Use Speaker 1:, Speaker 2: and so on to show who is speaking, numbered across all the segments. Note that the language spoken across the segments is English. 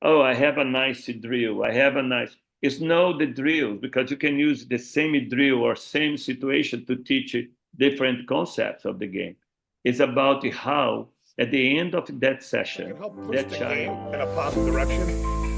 Speaker 1: oh, I have a nice drill. I have a nice. It's know the drill because you can use the same drill or same situation to teach different concepts of the game. It's about how, at the end of that
Speaker 2: That
Speaker 1: session,
Speaker 2: can help push
Speaker 1: that
Speaker 2: the game
Speaker 1: child.
Speaker 2: in a positive direction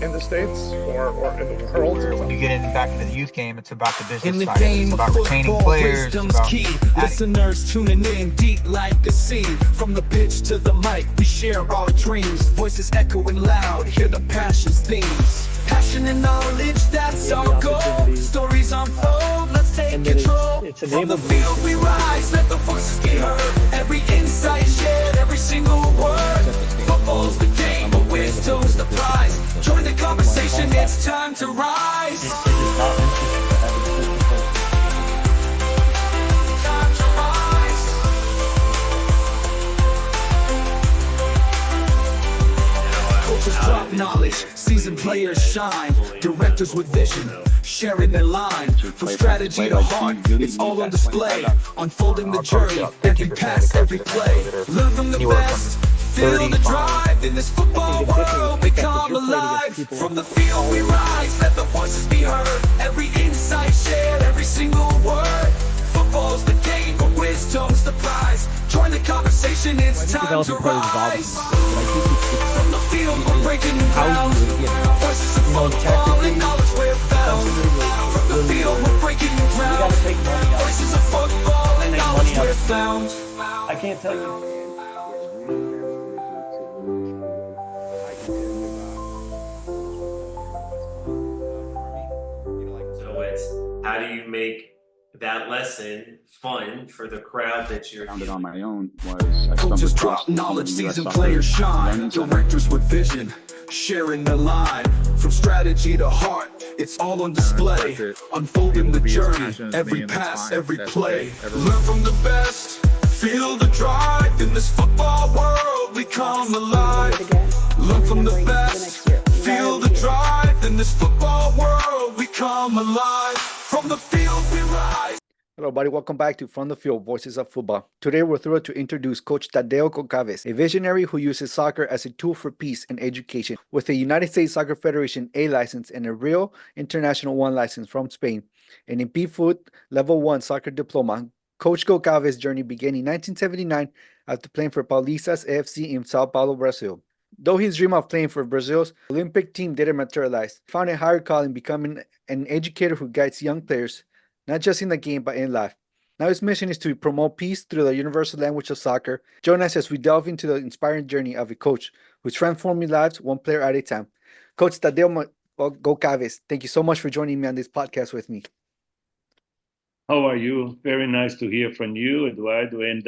Speaker 2: in the States or in the world.
Speaker 3: When you get back into the youth game, it's about the business
Speaker 4: In the
Speaker 3: side.
Speaker 4: game
Speaker 3: It's
Speaker 4: of
Speaker 3: about retaining
Speaker 4: football,
Speaker 3: players.
Speaker 4: wisdom's key. Listeners tuning in deep like the sea. From the pitch to the mic, we share our dreams. Voices echoing loud, hear the passion's themes. Passion and knowledge, that's our goal. Stories unfold, let's take control. From the field we rise, let the voices be heard. Every insight shared, every single word. Football's the game, but wisdom's the prize. Join the conversation, it's time to rise. Time to rise. Coaches drop knowledge, seasoned players shine. Directors with vision, sharing their line. From strategy to heart, it's all on display. Unfolding the journey, every pass, every play. Learn from the best, feel the drive. In this football world, become alive. From the field we rise, let the voices be heard. Every insight shared, every single word. Football's the game, but wisdom's the prize. Join the conversation, it's time to rise. From the field, we're breaking ground. Voices of football and knowledge we're found. From the field, we're breaking ground. Voices of football and knowledge we're found.
Speaker 5: I can't tell you.
Speaker 6: So it's how do you make that lesson fun for the crowd that you're
Speaker 7: Found it on my own was I
Speaker 4: Coaches
Speaker 7: stumbled
Speaker 4: drop
Speaker 7: across
Speaker 4: knowledge,
Speaker 7: the US
Speaker 4: seasoned
Speaker 7: Soccer
Speaker 4: players shine.
Speaker 7: Learning Center.
Speaker 4: Directors with vision, sharing the line. From strategy to heart, it's all on display. Unfolding the journey, every pass, every play. Learn from the best, feel the drive. In this football world, we come alive. Learn from the best, feel the drive. In this football world, we come alive. From the field we rise.
Speaker 8: Hello, everybody. Welcome back to From the Field, Voices of Football. Today, we're thrilled to introduce Coach Thadeu Goncalves, a visionary who uses soccer as a tool for peace and education. With a United States Soccer Federation A license and a Real International 1 license from Spain, and a P-Foot Level 1 soccer diploma, Coach Goncalves' journey began in 1979 after playing for Paulistas AFC in Sao Paulo, Brazil. Though his dream of playing for Brazil's Olympic team didn't materialize, he found a higher calling becoming an educator who guides young players not just in the game, but in life. Now his mission is to promote peace through the universal language of soccer. Join us as we delve into the inspiring journey of a coach who's transforming lives one player at a time. Coach Thadeu Goncalves, thank you so much for joining me on this podcast with me.
Speaker 1: How are you? Very nice to hear from you, Eduardo. And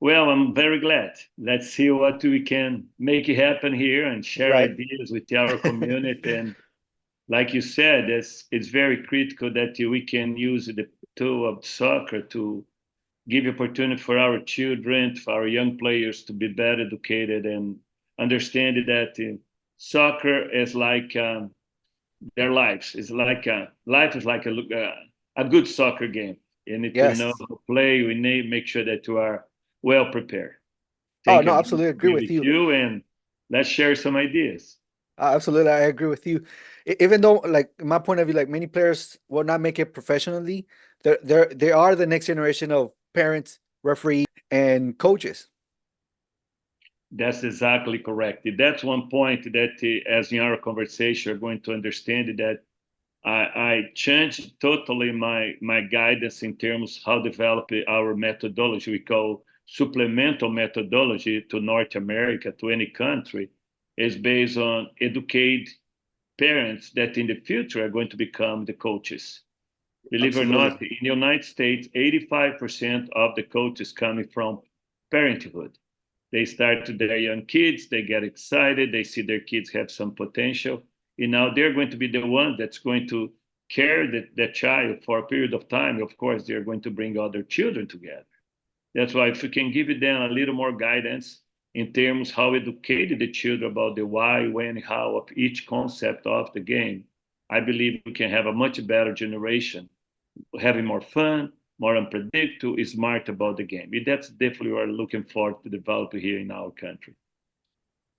Speaker 1: well, I'm very glad. Let's see what we can make it happen here and share ideas with our community. And like you said, it's very critical that we can use the tool of soccer to give opportunity for our children, for our young players to be better educated and understand that soccer is like their lives. It's like life is like a good soccer game. You need to know how to play. We need to make sure that you are well prepared.
Speaker 8: Absolutely agree with you.
Speaker 1: And let's share some ideas.
Speaker 8: Absolutely, I agree with you. Even though, like, in my point of view, like many players will not make it professionally, they are the next generation of parents, referees, and coaches.
Speaker 1: That's exactly correct. That's one point that, as in our conversation, you're going to understand that I changed totally my guidance in terms of how to develop our methodology. We call supplemental methodology to North America, to any country, is based on educate parents that in the future are going to become the coaches. Believe it or not, in the United States, 85% of the coaches coming from parenthood. They start to their young kids, they get excited, they see their kids have some potential, and now they're going to be the one that's going to care that child for a period of time. Of course, they're going to bring other children together. That's why if we can give them a little more guidance in terms how educated the children about the why, when, how of each concept of the game, I believe we can have a much better generation, having more fun, more unpredictable, smart about the game. That's definitely what we're looking forward to develop here in our country.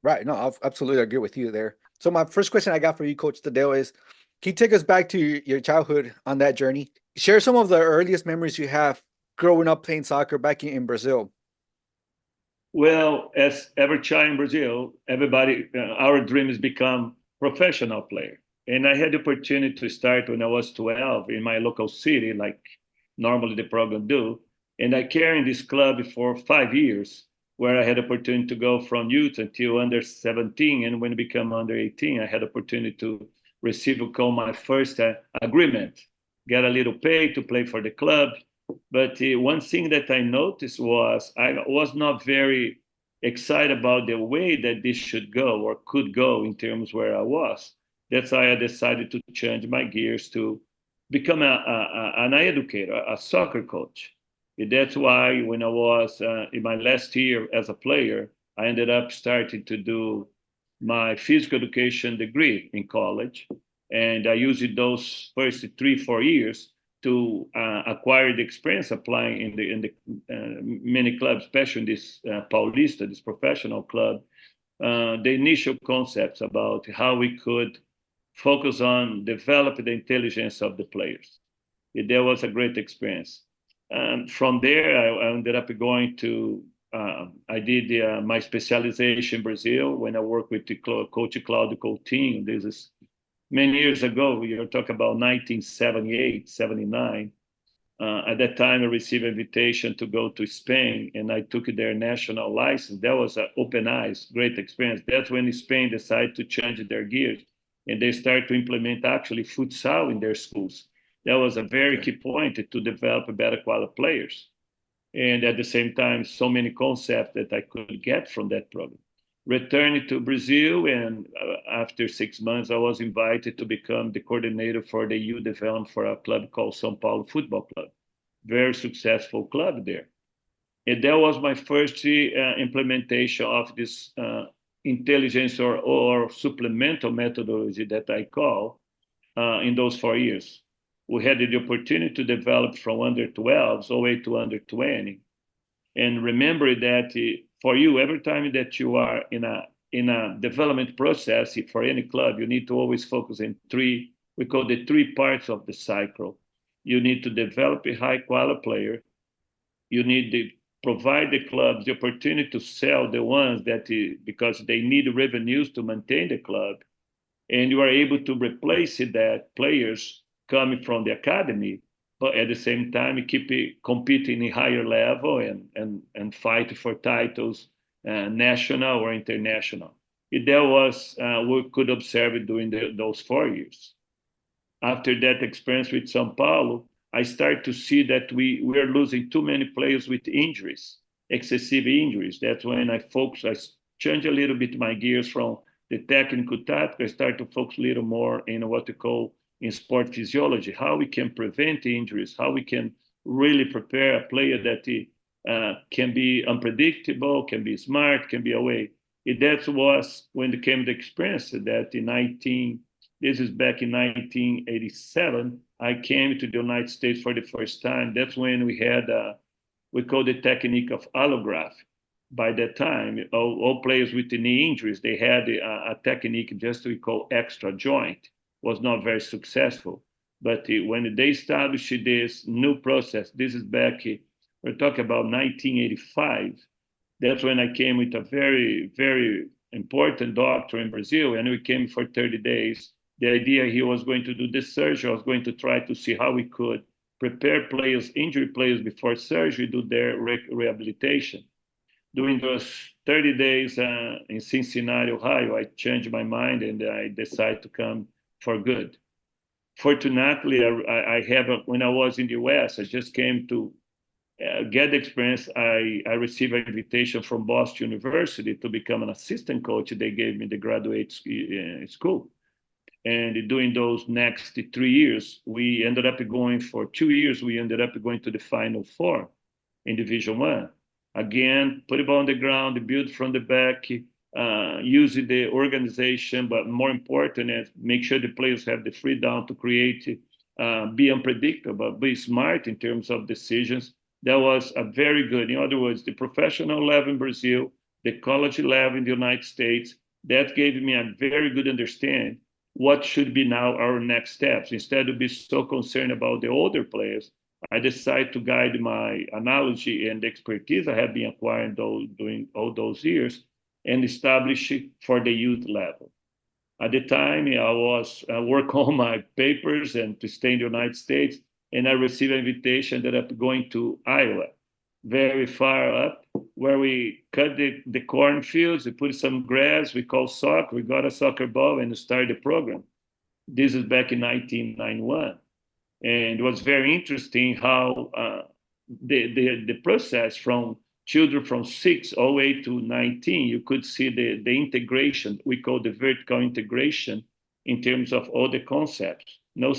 Speaker 8: Right. No, I absolutely agree with you there. So my first question I got for you, Coach Tadeo, is can you take us back to your childhood on that journey? Share some of the earliest memories you have growing up playing soccer back in Brazil.
Speaker 1: Well, as every child in Brazil, everybody, our dream is become professional player. And I had the opportunity to start when I was 12 in my local city, like normally the program do. And I carried this club for 5 years, where I had opportunity to go from youth until under 17. And when I become under 18, I had opportunity to receive call my first agreement, get a little pay to play for the club. But one thing that I noticed was I was not very excited about the way that this should go or could go in terms where I was. That's why I decided to change my gears to become an educator, a soccer coach. And that's why when I was in my last year as a player, I ended up starting to do my physical education degree in college. And I used those first 3 4 years to acquire the experience applying in the many clubs, especially in this Paulista, this professional club, the initial concepts about how we could focus on developing the intelligence of the players. That was a great experience. From there, I ended up going to. I did my specialization in Brazil when I worked with the coach Claudio Coutinho. This is many years ago. You're talking about 1978, 79. At that time, I received an invitation to go to Spain, and I took their national license. That was an open eyes, great experience. That's when Spain decided to change their gears, and they started to implement actually futsal in their schools. That was a very key point to develop better quality players. And at the same time, so many concepts that I could get from that program. Returned to Brazil, and after 6 months, I was invited to become the coordinator for the youth development for a club called São Paulo Football Club. Very successful club there. And that was my first implementation of this intelligence or supplemental methodology that I call in those 4 years. We had the opportunity to develop from under 12s all the way to under 20. And remember that for you, every time that you are in a development process for any club, you need to always focus in three. We call the three parts of the cycle. You need to develop a high quality player. You need to provide the clubs the opportunity to sell the ones that because they need revenues to maintain the club, and you are able to replace that players coming from the academy, but at the same time keep competing in higher level and fight for titles, national or international. That was we could observe it during those 4 years. After that experience with São Paulo, I started to see that we were losing too many players with injuries, excessive injuries. That's when I changed a little bit my gears from the technical tactic. I started to focus a little more in what we call in sport physiology, how we can prevent injuries, how we can really prepare a player that can be unpredictable, can be smart, can be away. That was when it came the experience that this is back in 1987, I came to the United States for the first time. That's when we had, we call the technique of allograft. By that time, all players with the knee injuries, they had a technique just we call extra joint. Was not very successful. But when they established this new process, this is back, we're talking about 1985. That's when I came with a very, very important doctor in Brazil, and we came for 30 days. The idea he was going to do this surgery, I was going to try to see how we could prepare players, injury players before surgery, do their rehabilitation. During those 30 days in Cincinnati, Ohio, I changed my mind and I decided to come for good. Fortunately, I have when I was in the US, I just came to get the experience. I received an invitation from Boston University to become an assistant coach. They gave me the graduate school. And during those next 3 years, we ended up going for 2 years. We ended up going to the Final Four in Division One. Again, put it on the ground, build from the back, using the organization, but more important is make sure the players have the freedom to create, be unpredictable, be smart in terms of decisions. That was a very good. In other words, the professional level in Brazil, the college level in the United States. That gave me a very good understanding what should be now our next steps. Instead of being so concerned about the older players, I decided to guide my analogy and expertise I have been acquiring during all those years and establish it for the youth level. At the time, I was working on my papers and to stay in the United States, and I received an invitation that I'm going to Iowa, very far up, where we cut the cornfields, we put some grass, we call soccer, we got a soccer ball and started the program. This is back in 1991. And it was very interesting how the process from children from 6 all the way to 19, you could see the integration, we call the vertical integration in terms of all the concepts. Not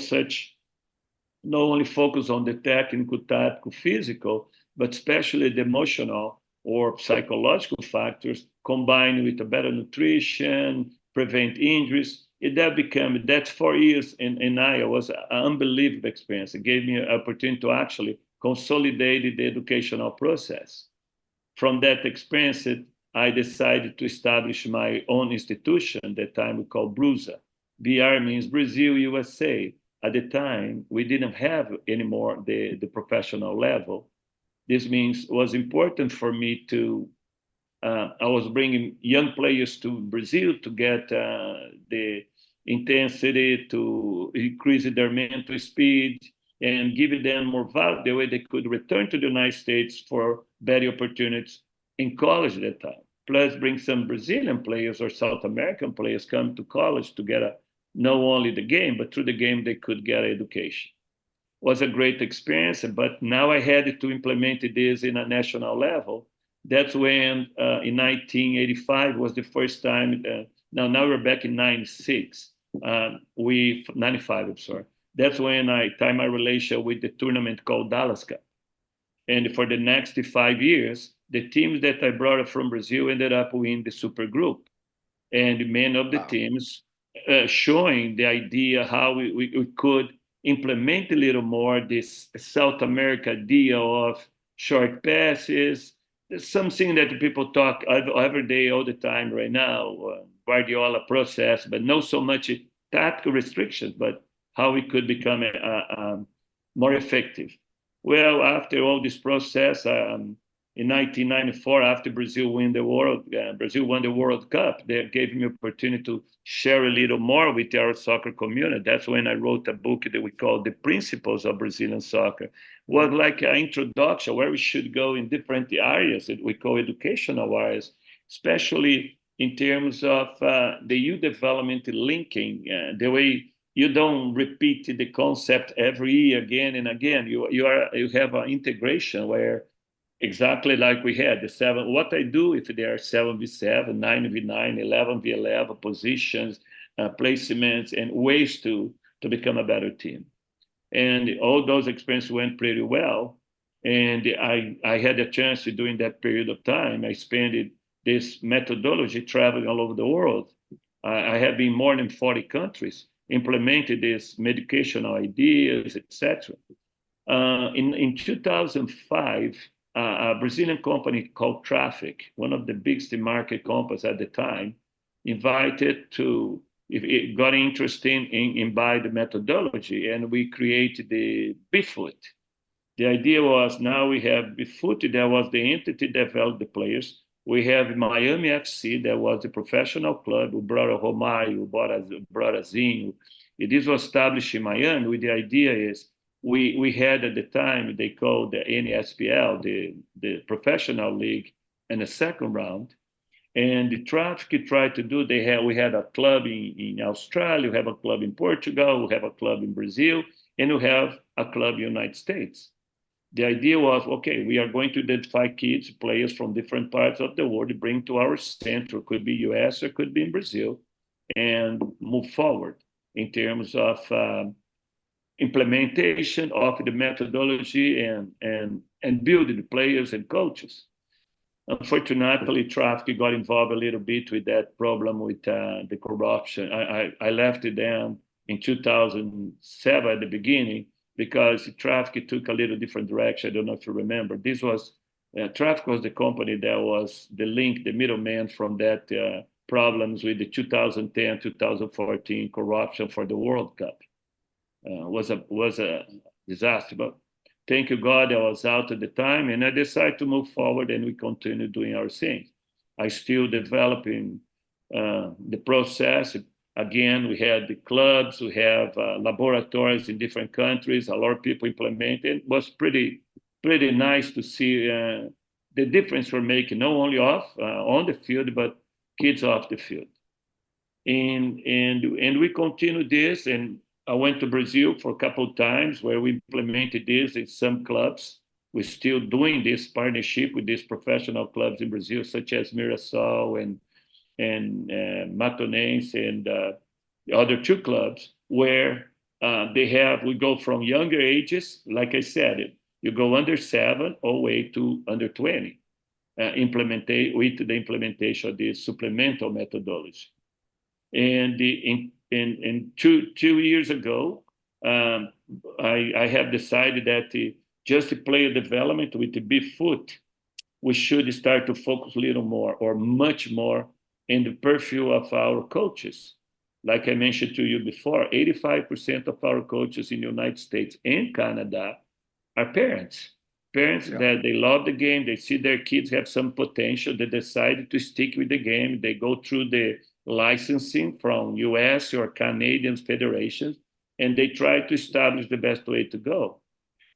Speaker 1: only focus on the technical, tactical, physical, but especially the emotional or psychological factors combined with a better nutrition, prevent injuries. That 4 years in Iowa was an unbelievable experience. It gave me an opportunity to actually consolidate the educational process. From that experience, I decided to establish my own institution. At the time we called BRUSA. BR means Brazil, USA. At the time, we didn't have anymore the professional level. This means it was important for me to, I was bringing young players to Brazil to get the intensity, to increase their mental speed, and give them more value, the way they could return to the United States for better opportunities in college at that time. Plus bring some Brazilian players or South American players come to college to get not only the game, but through the game they could get education. It was a great experience, but now I had to implement this in a national level. That's when in 1985 was the first time, now we're back in 96, 95, I'm sorry. That's when I tied my relation with the tournament called Dallas Cup. And for the next 5 years, the teams that I brought from Brazil ended up winning the super group. And many of the teams showing the idea how we could implement a little more this South America idea of short passes, something that people talk every day, all the time right now, Guardiola process, but not so much tactical restrictions, but how we could become more effective. Well, after all this process, in 1994, after Brazil won the World Cup, they gave me opportunity to share a little more with our soccer community. That's when I wrote a book that we call The Principles of Brazilian Soccer. It was like an introduction where we should go in different areas that we call educational areas, especially in terms of the youth development linking, the way you don't repeat the concept every year again and again. You have an integration where exactly like we had the seven. What I do if there are 7v7, 9v9, 11v11 positions, placements, and ways to become a better team. And all those experiences went pretty well. And I had a chance to, during that period of time, I spent this methodology traveling all over the world. I have been more than 40 countries, implemented these medicational ideas, etc. In 2005, a Brazilian company called Traffic, one of the biggest market companies at the time, invited to, it got interested in buy the methodology, and we created the BFoot. The idea was now we have BFoot, that was the entity that developed the players. We have Miami FC, that was the professional club who brought a Romário, brought a Zinho. This was established in Miami with the idea is, we had at the time, they called the NSPL, the professional league, in the second round. And the Traffic tried to do, we had a club in Australia, we have a club in Portugal, we have a club in Brazil, and we have a club in the United States. The idea was, okay, we are going to identify kids, players from different parts of the world, to bring to our center, could be US or could be in Brazil, and move forward in terms of implementation of the methodology and building the players and coaches. Unfortunately, Traffic got involved a little bit with that problem with the corruption. I left them in 2007 at the beginning because Traffic took a little different direction. I don't know if you remember. This was Traffic was the company that was the link, the middleman from that problems with the 2010, 2014 corruption for the World Cup. Was a disaster, but thank you God I was out at the time, and I decided to move forward, and we continue doing our thing. I still developing the process. Again, we had the clubs, we have laboratories in different countries, a lot of people implemented. It was pretty nice to see the difference we're making, not only off on the field, but kids off the field. And we continue this, and I went to Brazil for a couple of times where we implemented this in some clubs. We're still doing this partnership with these professional clubs in Brazil, such as Mirassol and Matonense and the other two clubs, where we go from younger ages, like I said, you go under 7 all the way to under 20, with the implementation of this supplemental methodology. And in 2 years ago, I have decided that just the player development with the big foot, we should start to focus a little more or much more in the profile of our coaches. Like I mentioned to you before, 85% of our coaches in the United States and Canada are parents. Parents that they love the game, they see their kids have some potential, they decide to stick with the game, they go through the licensing from US or Canadian federations, and they try to establish the best way to go.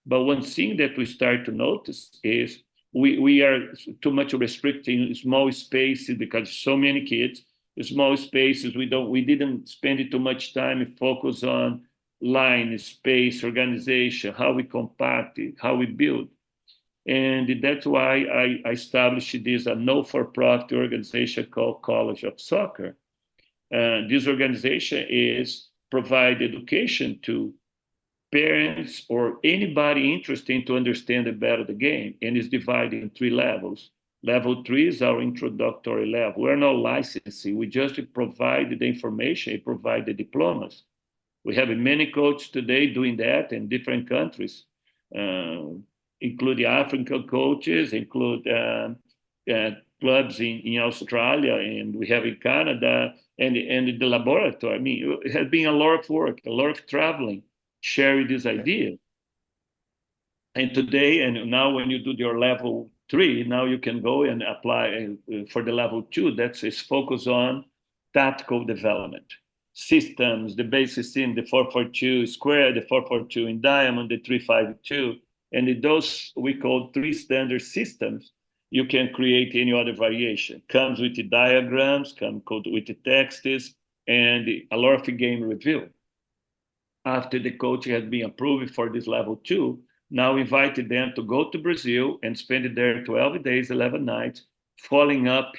Speaker 1: But one thing that we start to notice is we are too much restricting small spaces because so many kids, small spaces, we didn't spend too much time and focus on line, space, organization, how we compact it, how we build. And that's why I established this a no-for-profit organization called College of Soccer. This organization is provide education to parents or anybody interested to understand better the game, and is divided in 3 levels. Level 3 is our introductory level. We're not licensing. We just provide the information, provide the diplomas. We have many coaches today doing that in different countries, include African coaches, include clubs in Australia, and we have in Canada, and the laboratory. I mean, it has been a lot of work, a lot of traveling, sharing this idea. And today, and now when you do your level 3, now you can go and apply for the level 2. That's is focus on tactical development. Systems, the basis in the 4-4-2 square, the 4-4-2 in diamond, the 3-5-2, and in those we call 3 standard systems. You can create any other variation. Comes with the diagrams, comes with the texts, and a lot of game review. After the coach has been approved for this level 2, now invited them to go to Brazil and spend there 12 days, 11 nights, following up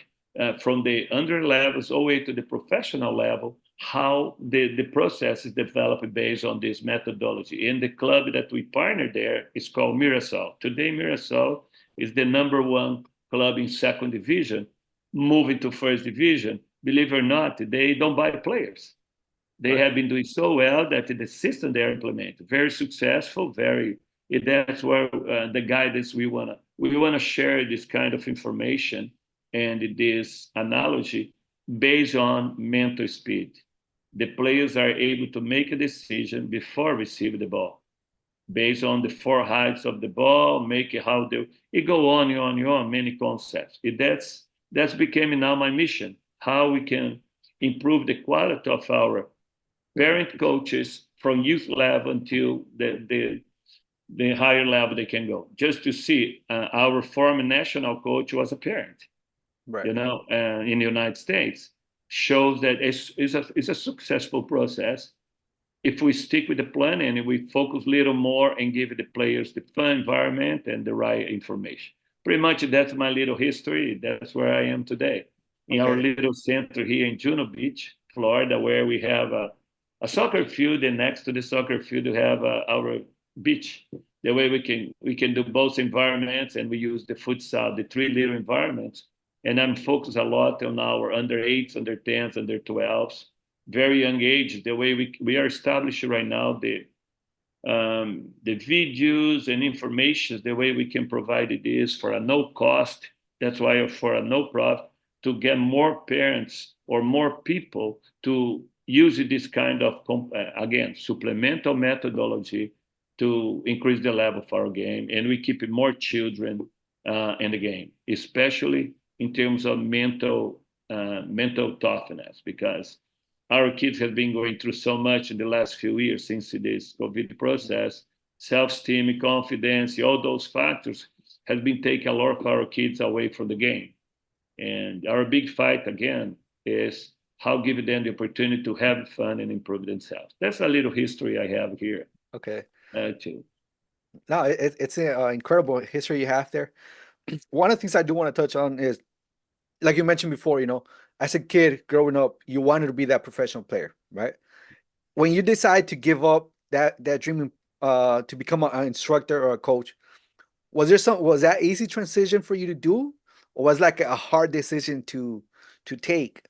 Speaker 1: from the under levels all the way to the professional level, how the process is developed based on this methodology. And the club that we partner there is called Mirassol. Today, Mirassol is the #1 club in 2nd division, moving to 1st division. Believe it or not, they don't buy players. They have been doing so well that the system they are implementing, very successful, that's where the guidance we wanna share this kind of information and this analogy based on mental speed. The players are able to make a decision before receiving the ball, based on the 4 heights of the ball, it go on and on and on, many concepts. That's becoming now my mission, how we can improve the quality of our parent coaches from youth level until the higher level they can go. Just to see, our former national coach was a parent, right. In the United States, shows that it's a successful process if we stick with the plan and we focus a little more and give the players the fun environment and the right information. Pretty much that's my little history. That's where I am today, in our little center here in Juno Beach, Florida, where we have a soccer field, and next to the soccer field we have our beach. The way we can do both environments, and we use the futsal, the 3 little environments. And I'm focused a lot on our under 8s, under 10s, under 12s, very young age. The way we are establishing right now the videos and information, the way we can provide it is for a no cost. That's why for a no profit, to get more parents or more people to use this kind of, again, supplemental methodology to increase the level of our game. And we keep more children in the game, especially in terms of mental toughness, because our kids have been going through so much in the last few years since this COVID process. Self-esteem, confidence, all those factors has been taking a lot of our kids away from the game. And our big fight again is how give them the opportunity to have fun and improve themselves. That's a little history I have here.
Speaker 8: Okay.
Speaker 1: Too.
Speaker 8: No, it's an incredible history you have there. One of the things I do want to touch on is, like you mentioned before, as a kid growing up, you wanted to be that professional player, right? When you decide to give up that dream to become an instructor or a coach, was that easy transition for you to do, or was like a hard decision to take?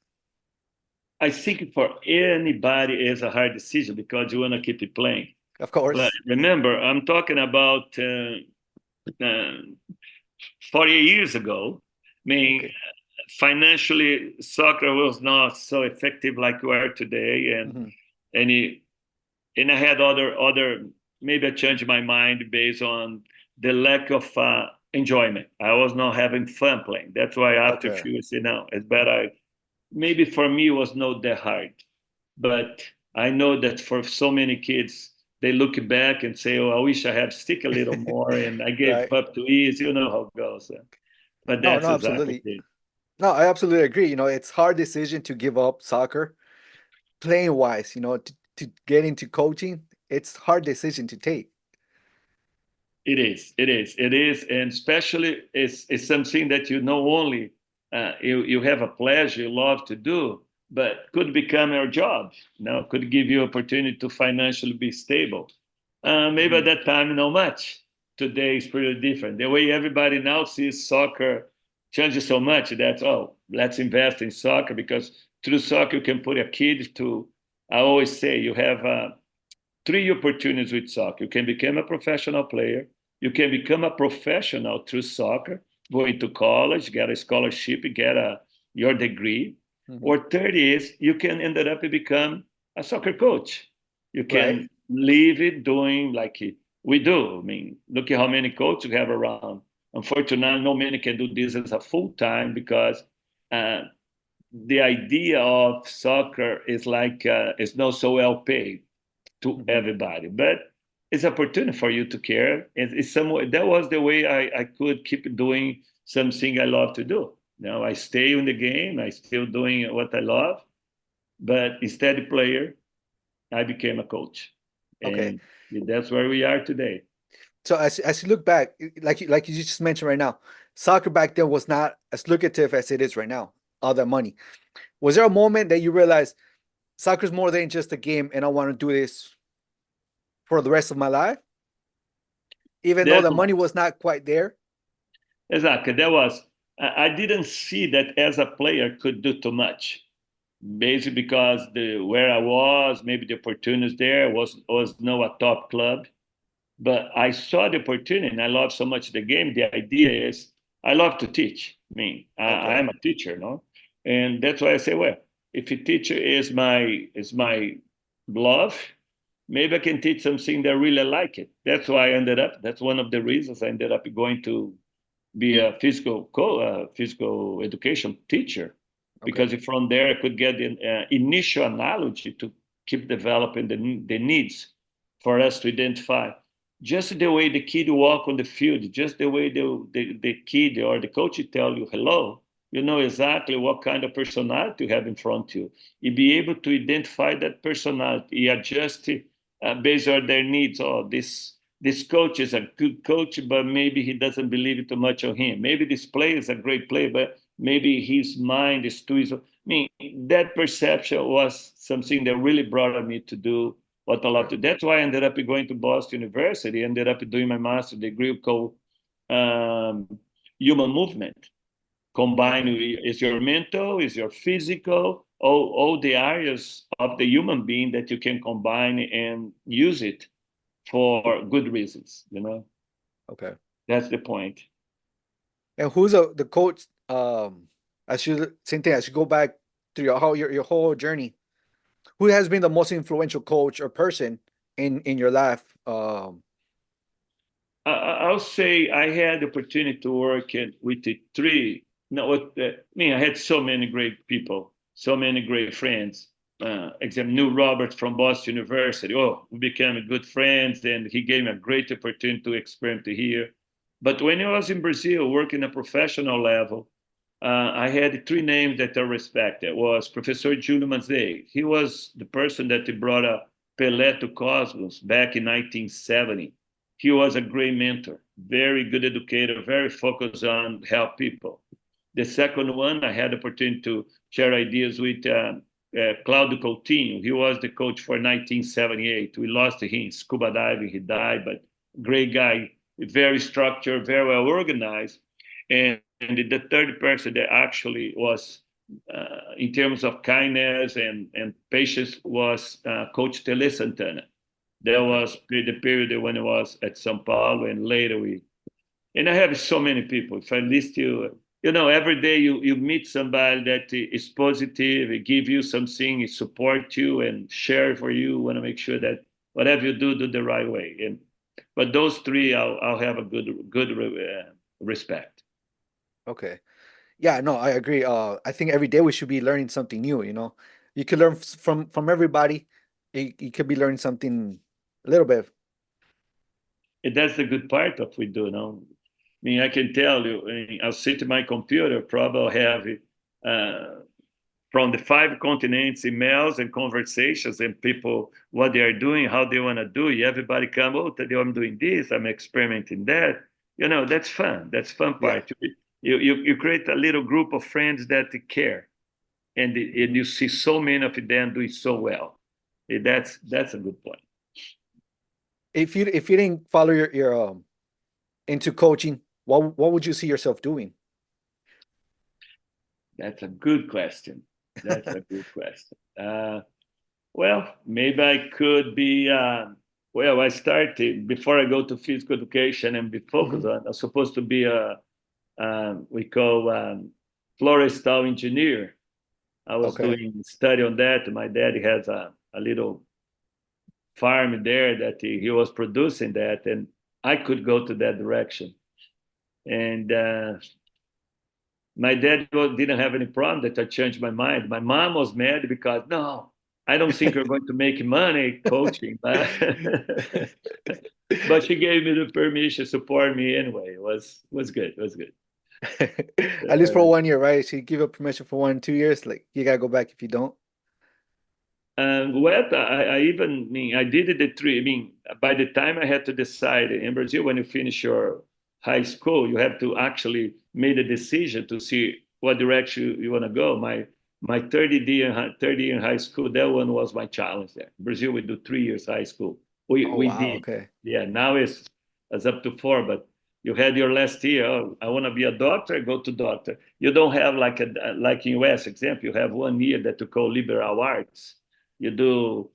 Speaker 1: I think for anybody it's a hard decision because you want to keep it playing.
Speaker 8: Of
Speaker 1: But
Speaker 8: course.
Speaker 1: remember, I'm talking about 40 years ago. I mean,
Speaker 8: Okay.
Speaker 1: financially, soccer was not so effective like we are today,
Speaker 8: Mhm.
Speaker 1: and it, and I had other maybe I changed my mind based on the lack of enjoyment. I was not having fun playing. That's why after a
Speaker 8: Okay.
Speaker 1: few years, it's better. Maybe for me it was not that hard, but I know that for so many kids, they look back and say, "Oh, I wish I had stick a little more, and I gave
Speaker 8: Right.
Speaker 1: up too easy." You know how it goes. But
Speaker 8: No,
Speaker 1: that's
Speaker 8: no,
Speaker 1: exactly
Speaker 8: absolutely.
Speaker 1: it.
Speaker 8: No, I absolutely agree. It's hard decision to give up soccer playing wise, to get into coaching. It's hard decision to take.
Speaker 1: It is. It is. It is, and especially it's something that you know only you have a pleasure, you love to do, but could become your job. Could give you opportunity to financially be stable. Maybe at
Speaker 8: Mhm.
Speaker 1: that time, not much. Today is pretty different. The way everybody now sees soccer changes so much that let's invest in soccer because through soccer you can put a kid to. I always say you have three opportunities with soccer. You can become a professional player. You can become a professional through soccer, going to college, get a scholarship, get your degree.
Speaker 8: Mhm.
Speaker 1: Or third is you can end up become a soccer coach. You
Speaker 8: Right.
Speaker 1: can live it doing like we do. I mean, look at how many coaches we have around. Unfortunately, not many can do this as a full time because uh, the idea of soccer is like it's not so well paid to
Speaker 8: Mhm.
Speaker 1: everybody, but it's opportunity for you to care. It's some that was the way I could keep doing something I love to do. Now I stay in the game, I still doing what I love, but instead of player, I became a coach,
Speaker 8: Okay.
Speaker 1: and that's where we are today.
Speaker 8: So as you look back, like you just mentioned right now, soccer back then was not as lucrative as it is right now. All that money. Was there a moment that you realized soccer's more than just a game, and I want to do this for the rest of my life, even though
Speaker 1: That
Speaker 8: the money was not quite there?
Speaker 1: exactly that was. I didn't see that as a player could do too much basically because the where I was, maybe the opportunities there was no a top club. But I saw the opportunity and I love so much the game. The idea is I love to teach. I mean, I
Speaker 8: Okay.
Speaker 1: am a teacher, no? And that's why I say, well, if a teacher is my love, maybe I can teach something that I really like it. That's why I ended up, that's one of the reasons I ended up going to be a physical education teacher,
Speaker 8: Okay.
Speaker 1: because from there I could get an initial analogy to keep developing the needs for us to identify just the way the kid walk on the field, just the way the kid or the coach tell you hello, you know exactly what kind of personality you have in front of you. You be able to identify that personality, adjust it based on their needs. Oh, this coach is a good coach, but maybe he doesn't believe too much on him. Maybe this player is a great player, but maybe his mind is too easy. I mean, that perception was something that really brought me to do what I love
Speaker 8: Okay.
Speaker 1: to. That's why I ended up going to Boston University, ended up doing my master's degree called um, human movement. Combined
Speaker 8: Okay.
Speaker 1: is your mental, is your physical, all the areas of the human being that you can combine and use it for good reasons.
Speaker 8: Okay.
Speaker 1: That's the point.
Speaker 8: And who's the coach? Same thing. As you go back to your whole journey, who has been the most influential coach or person in your life?
Speaker 1: I'll say I had the opportunity to work with the three. No, I had so many great people, so many great friends. Knew Robert from Boston University. Oh, we became good friends, and he gave me a great opportunity to experiment here. But when I was in Brazil, working at a professional level, I had three names that I respected. Was Professor Júlio Manzei. He was the person that brought Pelé to Cosmos back in 1970. He was a great mentor, very good educator, very focused on help people. The second one, I had the opportunity to share ideas with Claudio Coutinho. He was the coach for 1978. We lost him, scuba diving, he died, but great guy, very structured, very well organized. And the third person that actually was, in terms of kindness and patience, was Coach Tele Santana. That was the period when I was at São Paulo, and later and I have so many people. If I list you, every day you meet somebody that is positive, give you something, support you, and share for you. Want to make sure that whatever you do the right way. But those three, I'll have a good respect.
Speaker 8: Okay. Yeah, no, I agree. I think every day we should be learning something new. You can learn from everybody. You could be learning something a little bit.
Speaker 1: And that's the good part of we do. I can tell you, I'll sit at my computer, probably have from the 5 continents emails and conversations and people what they are doing, how they want to do it. Everybody come, oh, Thadeu, I'm doing this, I'm experimenting that. That's fun. That's fun part.
Speaker 8: Yeah.
Speaker 1: You create a little group of friends that care, and you see so many of them doing so well. That's a good point.
Speaker 8: If you didn't follow your into coaching, what would you see yourself doing?
Speaker 1: That's a good question. That's a good question. Well, maybe I could be. I started before I go to physical education and be focused on. I'm supposed to be we call florestal engineer. I was doing study on that. My dad has a little farm there that he was producing that, and I could go to that direction. And my dad didn't have any problem that I changed my mind. My mom was mad because, no, I don't think you're going to make money coaching. But she gave me the permission, support me anyway. It was good. It was good.
Speaker 8: At least for 1 year, right? She give you permission for 1, 2 years. Like you gotta go back if you don't.
Speaker 1: I did it at 3. By the time I had to decide in Brazil, when you finish your high school, you have to actually make a decision to see what direction you want to go. My 30 year in high school, that one was my challenge there. In Brazil, we do 3 years high school. We
Speaker 8: Wow,
Speaker 1: did.
Speaker 8: okay.
Speaker 1: Yeah, now it's up to 4, but you had your last year. Oh, I want to be a doctor, go to doctor. You don't have like in US example, you have 1 year that you call liberal arts. You do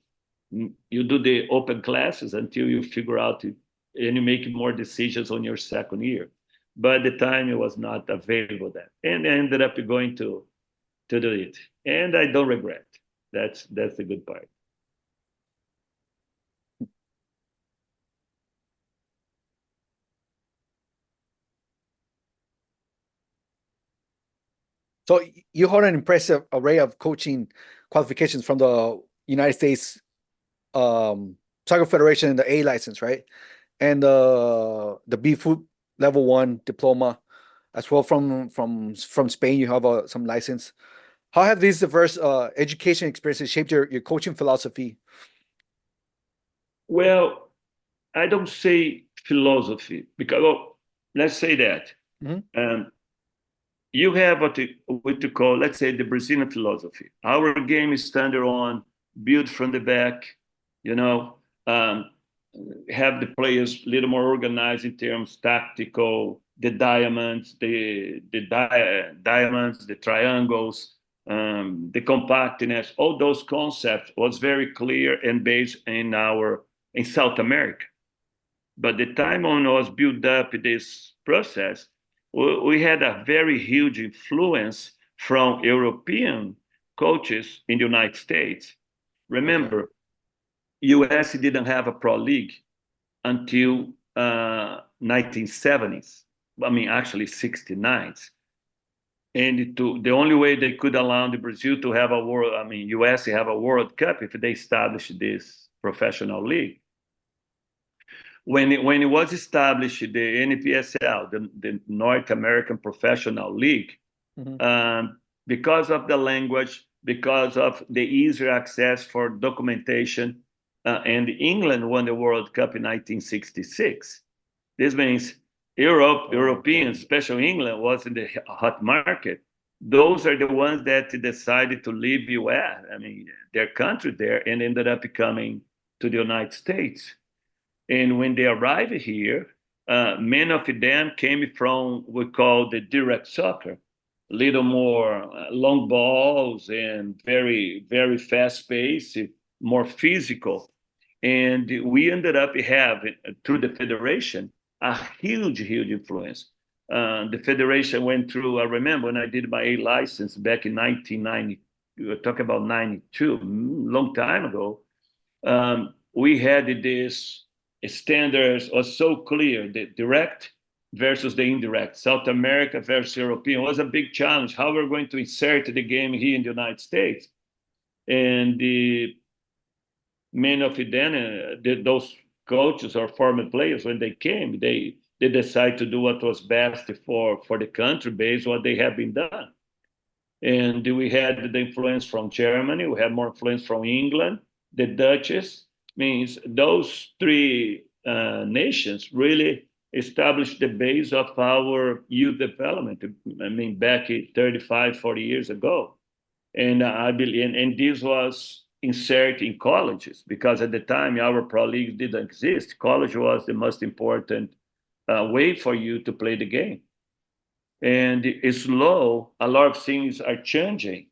Speaker 1: the open classes until you figure out it, and you make more decisions on your second year. But at the time it was not available then, and I ended up going to do it, and I don't regret. That's the good part.
Speaker 8: So you hold an impressive array of coaching qualifications from the United States Soccer Federation and the A license, right? And the B Foot Level 1 diploma, as well from Spain. You have some license. How have these diverse education experiences shaped your coaching philosophy?
Speaker 1: Well, I don't say philosophy because, let's say that. You have what you call, let's say, the Brazilian philosophy. Our game is standard on build from the back, have the players a little more organized in terms tactical, the diamonds, the diamonds, the triangles, the compactness. All those concepts was very clear and based in South America. But the time when I was built up this process, we had a very huge influence from European coaches in the United States. Remember, US didn't have a pro league until 1970s. I mean, actually 69s. And the only way they could allow the Brazil to have a world, I mean, US to have a World Cup if they established this professional league. When it was established, the NPSL, the North American Professional League, because of the language, because of the easier access for documentation, and England won the World Cup in 1966. This means Europeans, especially England, was in the hot market. Those are the ones that decided to leave US, I mean, their country there, and ended up coming to the United States. And when they arrived here, many of them came from what we call the direct soccer, a little more long balls and very, very fast pace, more physical. And we ended up having, through the federation, a huge, huge influence. The federation went through, I remember when I did my A license back in 1990, we talk about 92, long time ago. We had this standards are so clear, the direct versus the indirect, South America versus European was a big challenge. How we're going to insert the game here in the United States. And the many of them, those coaches or former players, when they came, they decided to do what was best for the country based on what they have been done. And we had the influence from Germany, we had more influence from England, the Dutches, means those three nations really established the base of our youth development. I mean, back 35, 40 years ago. And I believe, and this was inserted in colleges because at the time our pro league didn't exist. College was the most important way for you to play the game. And it's slow. A lot of things are changing.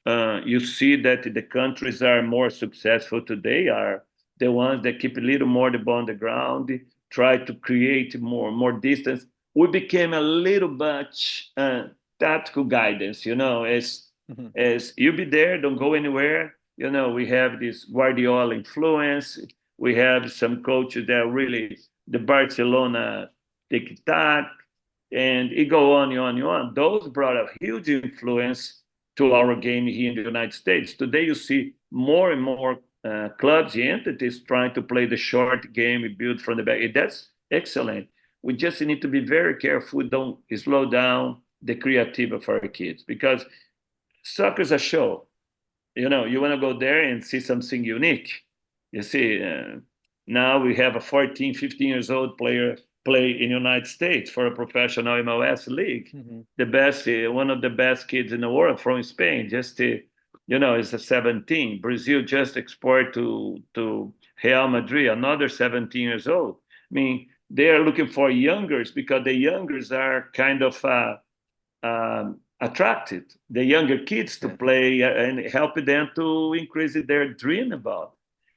Speaker 1: You see that the countries are more successful today are the ones that keep a little more the ball on the ground, try to create more distance. We became a little much tactical guidance, as you be there, don't go anywhere. We have this Guardiola influence. We have some coaches that really the Barcelona tic-tac, and it go on and on and on. Those brought a huge influence to our game here in the United States. Today, you see more and more clubs and entities trying to play the short game built from the back. That's excellent. We just need to be very careful, don't slow down the creativity of our kids, because soccer's a show. You want to go there and see something unique. You see, now we have a 14, 15 years old player play in the United States for a professional MLS league. The best, one of the best kids in the world from Spain, just is a 17. Brazil just export to Real Madrid, another 17 years old. I mean, they are looking for youngers because the youngers are kind of attracted the younger kids to play and help them to increase their dream about.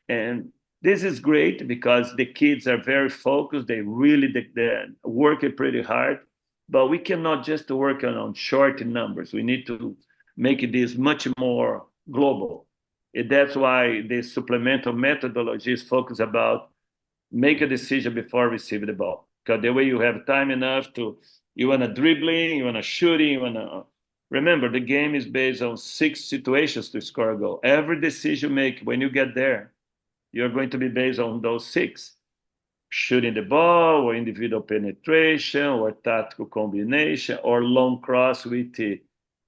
Speaker 1: And this is great because the kids are very focused. They really they're working pretty hard, but we cannot just work on short numbers. We need to make this much more global. And that's why the supplemental methodology is focused about make a decision before receiving the ball. Because the way you have time enough to, you want to dribbling, you want to shooting, you want to, remember the game is based on 6 situations to score a goal. Every decision you make when you get there, you're going to be based on those 6. Shooting the ball, or individual penetration, or tactical combination, or long cross with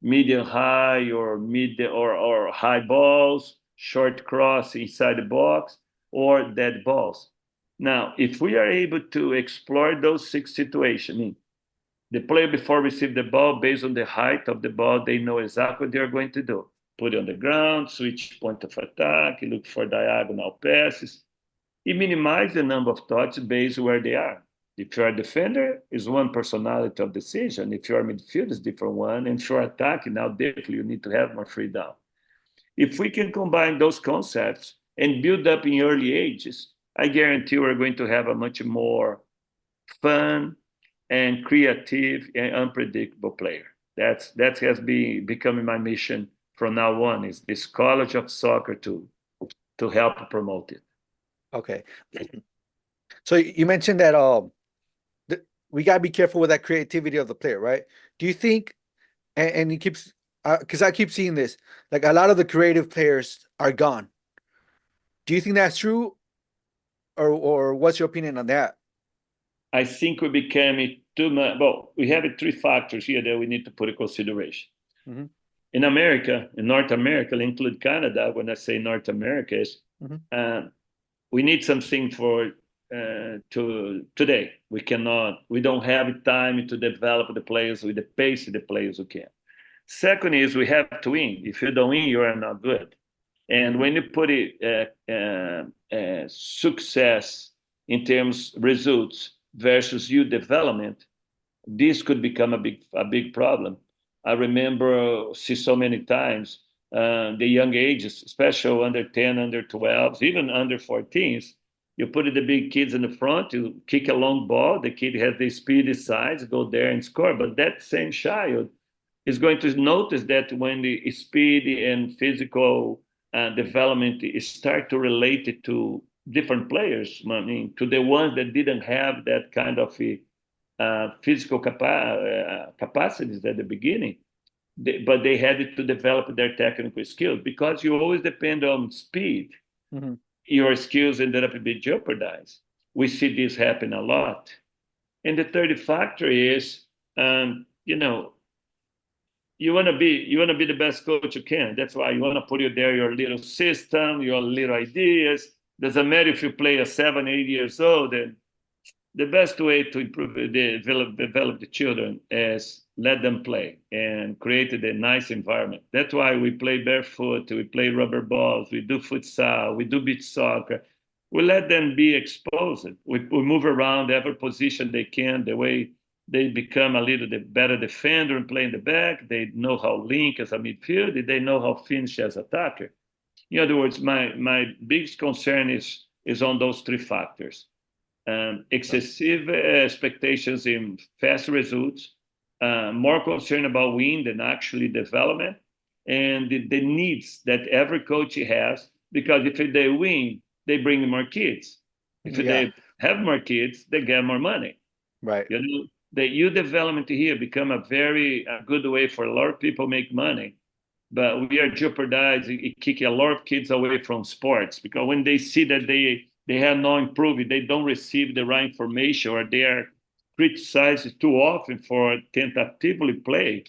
Speaker 1: medium high, or mid or high balls, short cross inside the box, or dead balls. Now, if we are able to explore those 6 situations, the player before receive the ball, based on the height of the ball, they know exactly what they're going to do. Put it on the ground, switch point of attack, look for diagonal passes. It minimizes the number of thoughts based where they are. If you're a defender, it's one personality of decision. If you're a midfielder, it's different one. And if you're attacking, now definitely you need to have more freedom. If we can combine those concepts and build up in early ages, I guarantee we're going to have a much more fun and creative and unpredictable player. That has been becoming my mission from now on, is this college of soccer to help promote it.
Speaker 8: Okay. So you mentioned that we gotta be careful with that creativity of the player, right? Do you think, and he keeps, because I keep seeing this, like a lot of the creative players are gone. Do you think that's true, or what's your opinion on that?
Speaker 1: I think we became too much. Well, we have three factors here that we need to put in consideration.
Speaker 8: Mhm.
Speaker 1: In America, in North America, include Canada, when I say North America, is
Speaker 8: Mhm.
Speaker 1: We need something for to today. We don't have time to develop the players with the pace of the players who can. Second is we have to win. If you don't win, you are not good. And when you put it success in terms results versus youth development, this could become a big problem. I remember see so many times the young ages, especially under 10, under 12s, even under 14s. You put the big kids in the front, you kick a long ball, the kid has the speedy size, go there and score. But that same child is going to notice that when the speed and physical development is start to relate it to different players, I mean, to the ones that didn't have that kind of physical capacities at the beginning, but they had to develop their technical skills because you always depend on speed.
Speaker 8: Mhm.
Speaker 1: Your skills ended up being jeopardized. We see this happen a lot. And the third factor is, you know, you want to be the best coach you can. That's why you want to put you there your little system, your little ideas. Doesn't matter if you play at 7, 8 years old. And the best way to improve develop the children is let them play and create a nice environment. That's why we play barefoot, we play rubber balls, we do futsal, we do beach soccer. We let them be exposed. We move around every position they can, the way they become a little bit better defender and play in the back. They know how link as a midfielder, they know how finish as attacker. In other words, my biggest concern is on those three factors: excessive expectations in fast results, more concerned about win than actually development, and the needs that every coach has. Because if they win, they bring more kids. If
Speaker 8: Yeah,
Speaker 1: they have more kids, they get more money.
Speaker 8: right.
Speaker 1: You know, the youth development here become a good way for a lot of people make money, but we are jeopardizing, kicking a lot of kids away from sports because when they see that they have no improvement, they don't receive the right information, or they are criticized too often for tentatively play.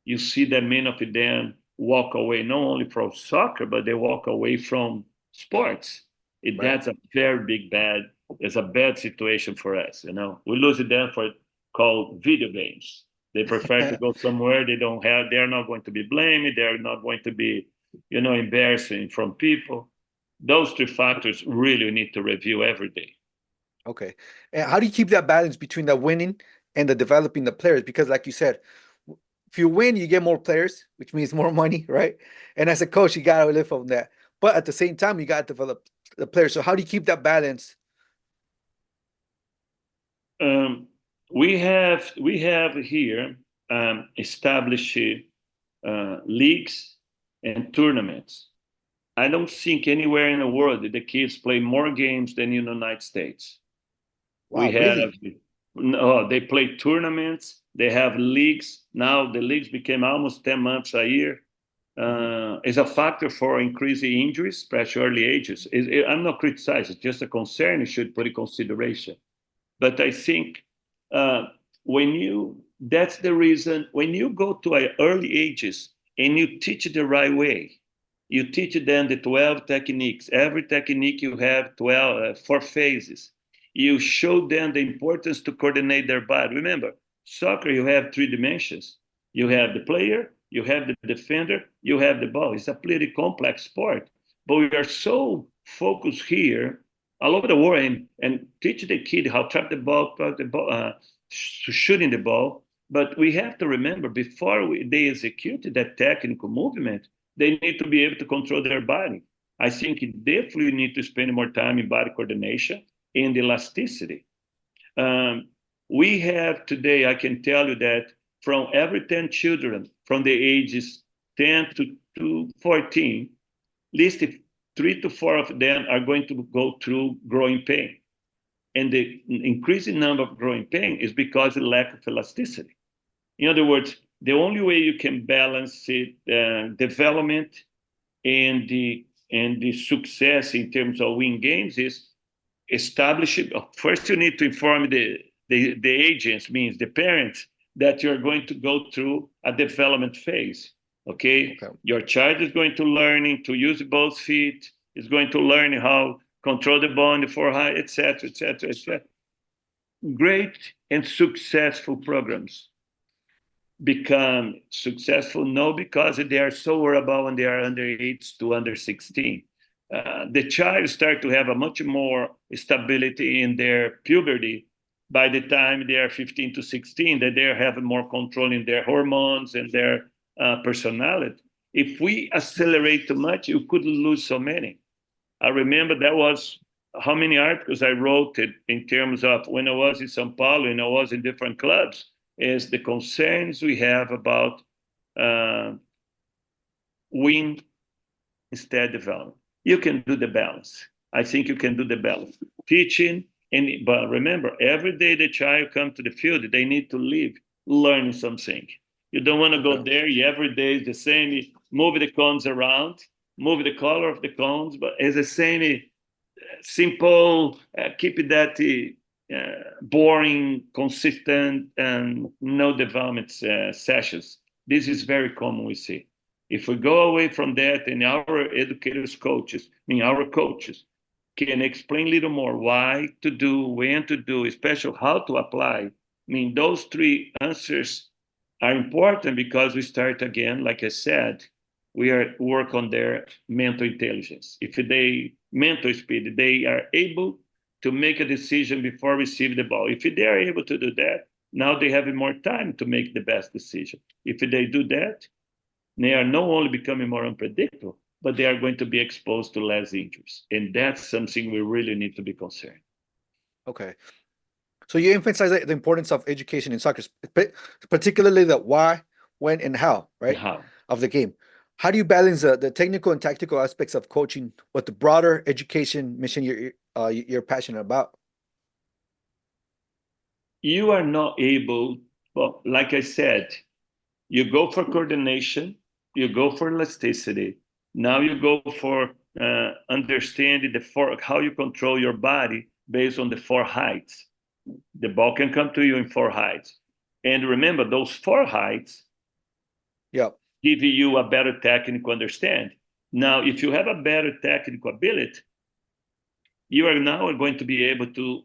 Speaker 1: You see that many of them walk away not only from soccer, but they walk away from sports.
Speaker 8: Right.
Speaker 1: That's a very big bad. It's a bad situation for us. You know, we lose them for called video games. They prefer to go somewhere they don't have. They're not going to be blamed. They're not going to be, embarrassing from people. Those three factors really need to review every day.
Speaker 8: Okay. And how do you keep that balance between the winning and the developing the players? Because like you said, if you win, you get more players, which means more money, right? And as a coach, you gotta live from that. But at the same time, you gotta develop the players. So how do you keep that balance?
Speaker 1: Um, we have here established leagues and tournaments. I don't think anywhere in the world that the kids play more games than in the United States. We
Speaker 8: Wow,
Speaker 1: have
Speaker 8: really?
Speaker 1: no, they play tournaments. They have leagues. Now the leagues became almost 10 months a year.
Speaker 8: Mhm.
Speaker 1: Is a factor for increasing injuries, especially early ages. I'm not criticizing, it's just a concern you should put in consideration. But I think that's the reason when you go to early ages and you teach the right way, you teach them the 12 techniques. Every technique you have 4 phases. You show them the importance to coordinate their body. Remember, soccer, you have 3 dimensions. You have the player, you have the defender, you have the ball. It's a pretty complex sport. But we are so focused here all over the world and teach the kid how to trap the ball, shooting the ball. But we have to remember before they execute that technical movement, they need to be able to control their body. I think you definitely need to spend more time in body coordination and elasticity. We have today, I can tell you that from every 10 children from the ages 10 to 14, at least 3 to 4 of them are going to go through growing pain. And the increasing number of growing pain is because of lack of elasticity. In other words, the only way you can balance it, development and the success in terms of win games is establish it. First, you need to inform the agents, means the parents, that you're going to go through a development phase. Okay? Your child is going to learning to use both feet, is going to learn how control the ball in the forehand, etc., etc., etc. Great and successful programs become successful no because they are so worried about when they are under 8 to under 16. The child start to have a much more stability in their puberty by the time they are 15 to 16, that they have more control in their hormones and their personality. If we accelerate too much, you could lose so many. I remember that was how many articles I wrote it in terms of when I was in Sao Paulo and I was in different clubs, is the concerns we have about win instead development. You can do the balance. I think you can do the balance. Teaching, but remember, every day the child comes to the field, they need to live learning something. You don't want to go there. Every day is the same. Move the cones around, move the color of the cones, but it's the same simple, keep that boring, consistent, and no development sessions. This is very common we see. If we go away from that and our educators, coaches, our coaches, can explain a little more why to do, when to do, especially how to apply, those three answers are important because we start again, like I said, we are work on their mental intelligence. If they mental speed, they are able to make a decision before receive the ball. If they are able to do that, now they have more time to make the best decision. If they do that, they are not only becoming more unpredictable, but they are going to be exposed to less injuries. And that's something we really need to be concerned.
Speaker 8: Okay. So you emphasize the importance of education in soccer, particularly the why, when, and how, right?
Speaker 1: How.
Speaker 8: Of the game. How do you balance the technical and tactical aspects of coaching with the broader education mission you're passionate about?
Speaker 1: You are not able, well, like I said, you go for coordination, you go for elasticity. Now you go for understanding how you control your body based on the 4 heights. The ball can come to you in 4 heights. And remember, those 4 heights give you a better technical understanding. Now, if you have a better technical ability, you are now going to be able to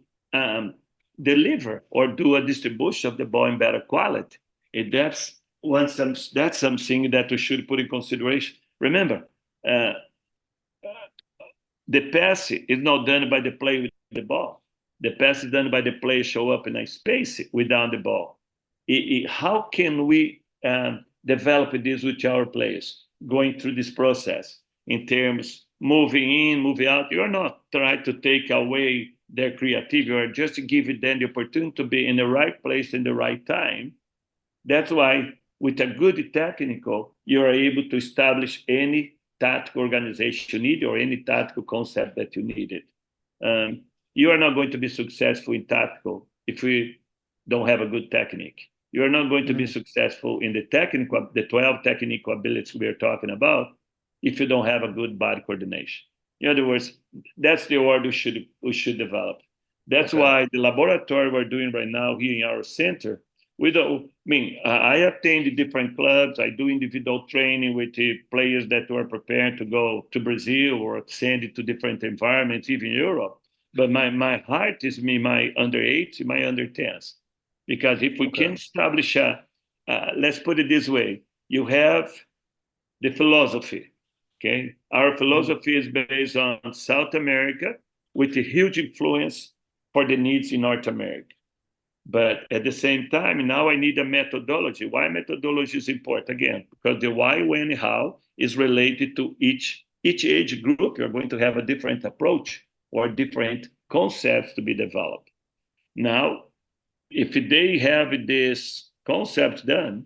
Speaker 1: deliver or do a distribution of the ball in better quality. And that's something that we should put in consideration. Remember, the pass is not done by the player with the ball. The pass is done by the player show up in a space without the ball. How can we develop this with our players going through this process in terms moving in, moving out? You're not trying to take away their creativity, you're just giving them the opportunity to be in the right place in the right time. That's why with a good technical, you are able to establish any tactical organization you need or any tactical concept that you needed. You are not going to be successful in tactical if we don't have a good technique. You are not going to be successful in the 12 technical abilities we are talking about if you don't have a good body coordination. In other words, that's the order we should develop. That's why the laboratory we're doing right now here in our center, I attend different clubs. I do individual training with the players that were prepared to go to Brazil or send it to different environments, even Europe. But my heart is my under 8, my under 10s. Because if we can establish let's put it this way, you have the philosophy, okay? Our philosophy is based on South America with a huge influence for the needs in North America. But at the same time, now I need a methodology. Why methodology is important? Again, because the why, when, how is related to each Each age group, you're going to have a different approach or different concepts to be developed. Now, if they have this concept done,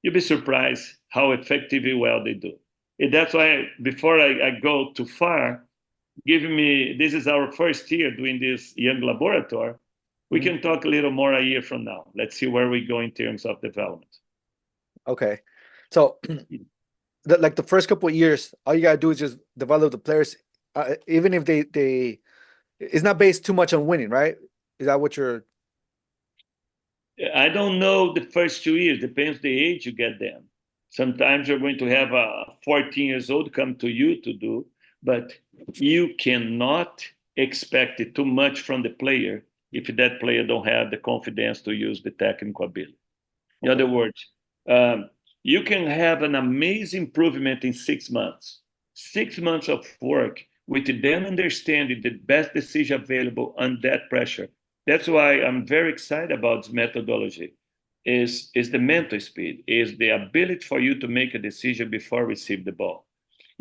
Speaker 1: you'll be surprised how effectively well they do. And that's why, before I go too far, this is our first year doing this young laboratory. We can talk a little more a year from now. Let's see where we go in terms of development.
Speaker 8: Okay. So like the first couple of years, all you gotta do is just develop the players, even if they it's not based too much on winning, right? Is that what you're?
Speaker 1: I don't know the first 2 years. Depends the age you get them. Sometimes you're going to have a 14 years old come to you to do, but you cannot expect too much from the player if that player don't have the confidence to use the technical ability. In other words, you can have an amazing improvement in 6 months. 6 months of work with them understanding the best decision available under that pressure. That's why I'm very excited about this methodology. Is the mental speed, is the ability for you to make a decision before receive the ball.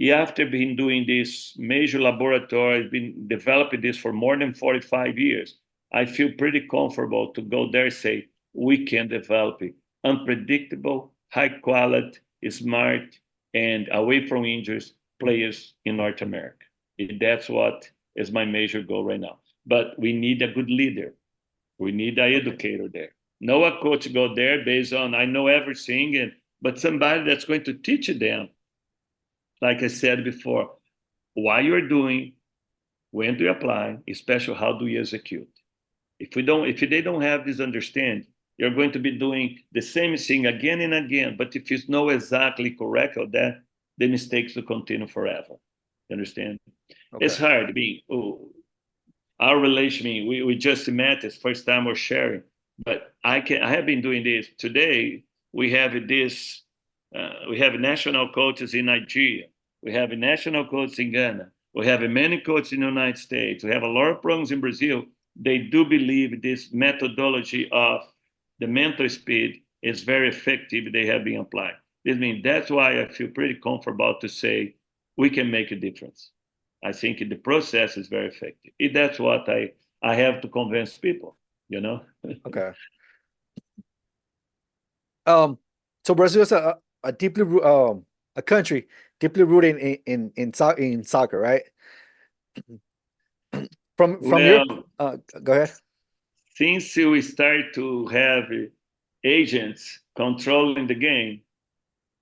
Speaker 1: After been doing this major laboratory, been developing this for more than 45 years, I feel pretty comfortable to go there and say, we can develop it. Unpredictable, high quality, smart, and away from injuries players in North America. That's what is my major goal right now. But we need a good leader. We need an educator there. No a coach go there based on I know everything, but somebody that's going to teach them, like I said before, why you're doing, when to apply, especially how do you execute. If they don't have this understanding, you're going to be doing the same thing again and again. But if it's not exactly correct or that, the mistakes will continue forever. You understand?
Speaker 8: Okay.
Speaker 1: It's hard. Our relation, we just met. It's first time we're sharing. But I have been doing this today. We have this. We have national coaches in Nigeria. We have a national coach in Ghana. We have many coaches in the United States. We have a lot of programs in Brazil. They do believe this methodology of the mental speed is very effective. They have been applied. This means that's why I feel pretty comfortable to say we can make a difference. I think the process is very effective. That's what I have to convince people, you know?
Speaker 8: Okay. So Brazil is a deeply a country deeply rooted in soccer, right? From your go ahead.
Speaker 1: Since we start to have agents controlling the game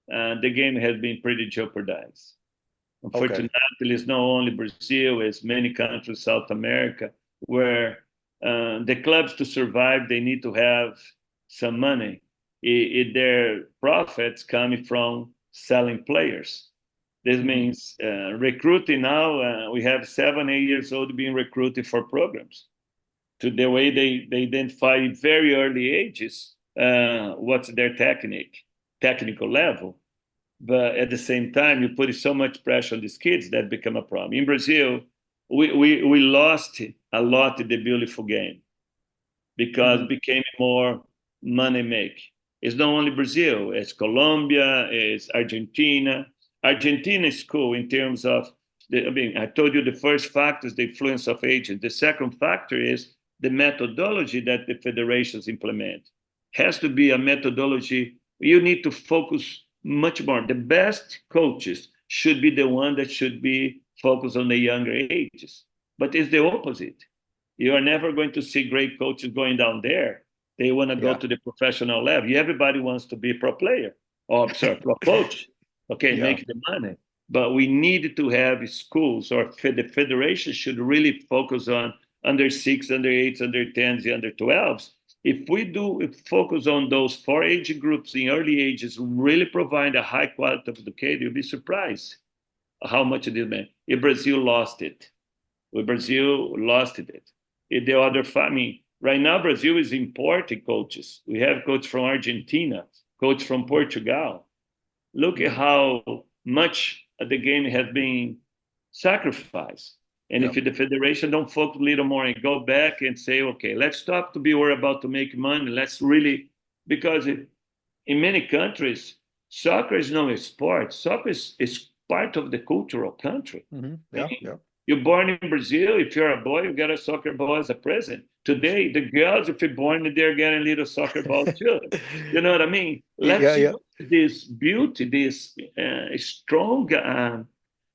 Speaker 1: has been pretty jeopardized. Unfortunately, it's not only Brazil, it's many countries, South America, where the clubs to survive, they need to have some money. Their profits coming from selling players. This means recruiting now, we have 7, 8 years old being recruited for programs. To the way they identify in very early ages what's their technical level. But at the same time, you put so much pressure on these kids that become a problem. In Brazil, we lost a lot in the beautiful game because it became more money make. It's not only Brazil, it's Colombia, it's Argentina. Argentina is cool in terms of, I told you the first factor is the influence of agents. The second factor is the methodology that the federations implement. Has to be a methodology. You need to focus much more. The best coaches should be the one that should be focused on the younger ages. But it's the opposite. You are never going to see great coaches going down there. They want to go to the professional level. Everybody wants to be a pro player or pro coach. Okay, make the money. But we need to have schools, or the federation should really focus on under 6, under 8s, under 10s, under 12s. If we focus on those 4 age groups in early ages, really provide a high quality of education, you'll be surprised how much it is meant. If Brazil lost it. Brazil lost it. The other family, right now, Brazil is importing coaches. We have coaches from Argentina, coach from Portugal. Look at how much the game has been sacrificed. And if the federation don't focus a little more and go back and say, okay, let's stop to be worried about to make money. Let's really, because in many countries, soccer is not a sport. Soccer is part of the cultural country.
Speaker 8: Yeah, yeah.
Speaker 1: You're born in Brazil. If you're a boy, you get a soccer ball as a present. Today, the girls, if you're born, they're getting little soccer ball too. You know what I mean?
Speaker 8: Yeah,
Speaker 1: Let's
Speaker 8: yeah.
Speaker 1: use this beauty, this strong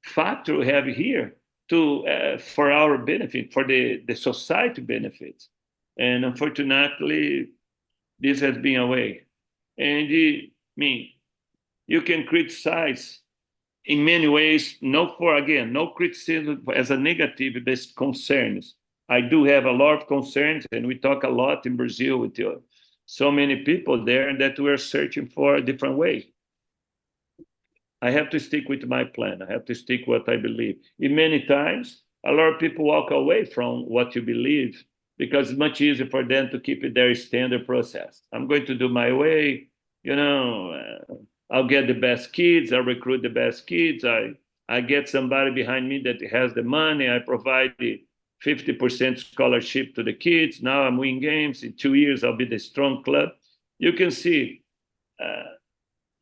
Speaker 1: factor we have here to for our benefit, for the society benefit. And unfortunately, this has been away. And I mean, you can criticize in many ways, no criticism as a negative, but concerns. I do have a lot of concerns, and we talk a lot in Brazil with so many people there that we're searching for a different way. I have to stick with my plan. I have to stick what I believe. In many times, a lot of people walk away from what you believe because it's much easier for them to keep it their standard process. I'm going to do my way, you know. I'll get the best kids. I'll recruit the best kids. I get somebody behind me that has the money. I provide the 50% scholarship to the kids. Now I'm winning games. In 2 years, I'll be the strong club. You can see.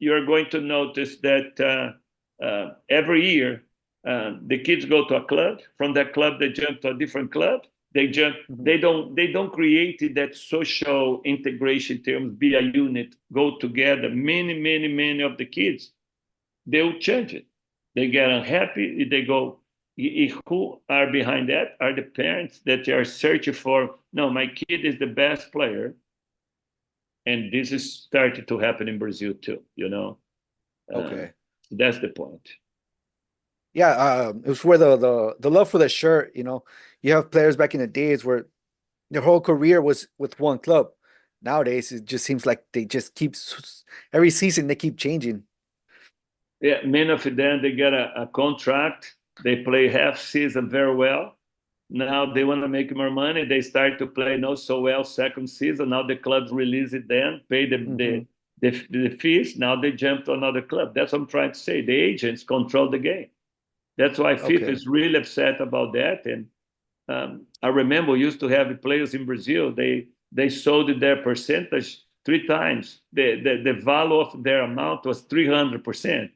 Speaker 1: You're going to notice that every year the kids go to a club. From that club, they jump to a different club. They jump. They don't create that social integration terms. Be a unit. Go together. Many of the kids, they'll change it. They get unhappy. They go. Who are behind that are the parents that are searching for. No, my kid is the best player, and this is starting to happen in Brazil too.
Speaker 8: Okay.
Speaker 1: That's the point.
Speaker 8: Yeah, it was where the love for the shirt, you have players back in the days where their whole career was with one club. Nowadays, it just seems like they just every season they keep changing.
Speaker 1: Yeah, many of them, they get a contract. They play half season very well. Now they want to make more money. They start to play not so well second season. Now the clubs release it then, pay the fees. Now they jump to another club. That's what I'm trying to say. The agents control the game. That's why FIFA
Speaker 8: Okay.
Speaker 1: is really upset about that. And I remember we used to have players in Brazil. They sold their percentage 3 times. The value of their amount was 300%.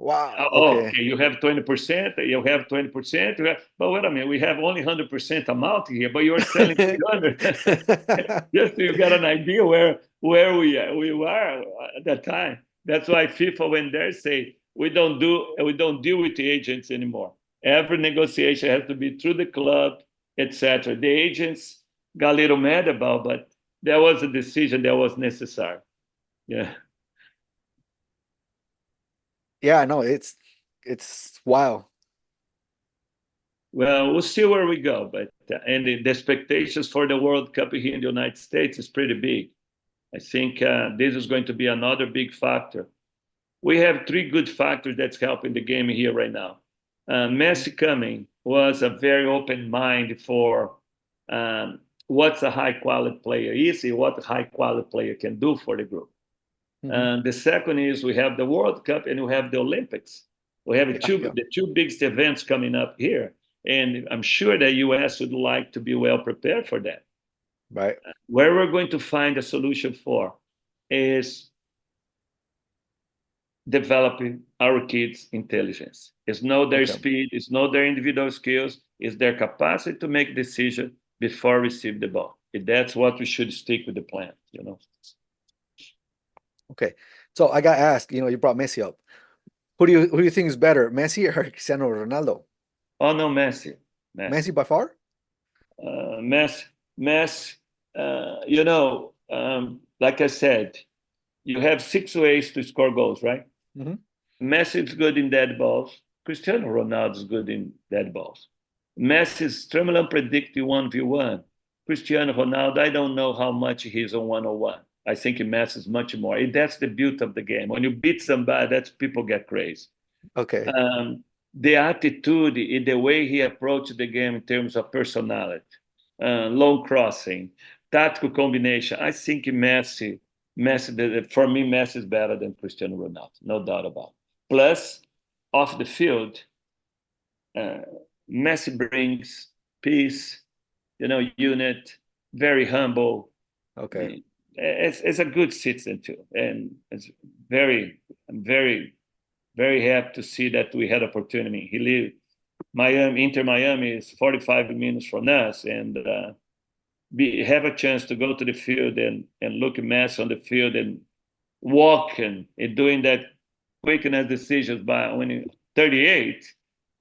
Speaker 8: Wow.
Speaker 1: Oh,
Speaker 8: Okay.
Speaker 1: okay, you have 20%, you have 20%. But wait a minute, we have only 100% amount here, but you're selling 300. Just so you get an idea where we were at that time. That's why FIFA went there say we don't deal with the agents anymore. Every negotiation has to be through the club, etc. The agents got a little mad about, but that was a decision that was necessary. Yeah.
Speaker 8: Yeah, no, it's wild.
Speaker 1: Well, we'll see where we go, but and the expectations for the World Cup here in the United States is pretty big. I think this is going to be another big factor. We have 3 good factors that's helping the game here right now. Messi coming was a very open mind for what's a high quality player is, what a high quality player can do for the group. The second is we have the World Cup and we have the Olympics. We have the 2 biggest events coming up here. And I'm sure the US would like to be well prepared for that.
Speaker 8: Right.
Speaker 1: Where we're going to find a solution for is developing our kids' intelligence. It's know their speed, it's know their individual skills, it's their capacity to make decisions before receive the ball. That's what we should stick with the plan,
Speaker 8: Okay. So I got asked, you brought Messi up. Who do you think is better, Messi or Cristiano Ronaldo?
Speaker 1: Oh no, Messi.
Speaker 8: Messi by far?
Speaker 1: Messi. Like I said, you have 6 ways to score goals, right? Messi is good in dead balls. Cristiano Ronaldo is good in dead balls. Messi is extremely unpredictable 1v1. Cristiano Ronaldo, I don't know how much he's on 101. I think Messi is much more. That's the beauty of the game. When you beat somebody, that's people get crazy.
Speaker 8: Okay.
Speaker 1: The attitude, in the way he approached the game in terms of personality, long crossing, tactical combination. I think Messi, for me, Messi is better than Cristiano Ronaldo, no doubt about it. Plus, off the field, Messi brings peace, unit, very humble.
Speaker 8: Okay.
Speaker 1: It's a good citizen too, and it's very very happy to see that we had opportunity. He lived Miami, Inter Miami is 45 minutes from us, and have a chance to go to the field and look at Messi on the field and walk and doing that quickness decisions by when you're 38.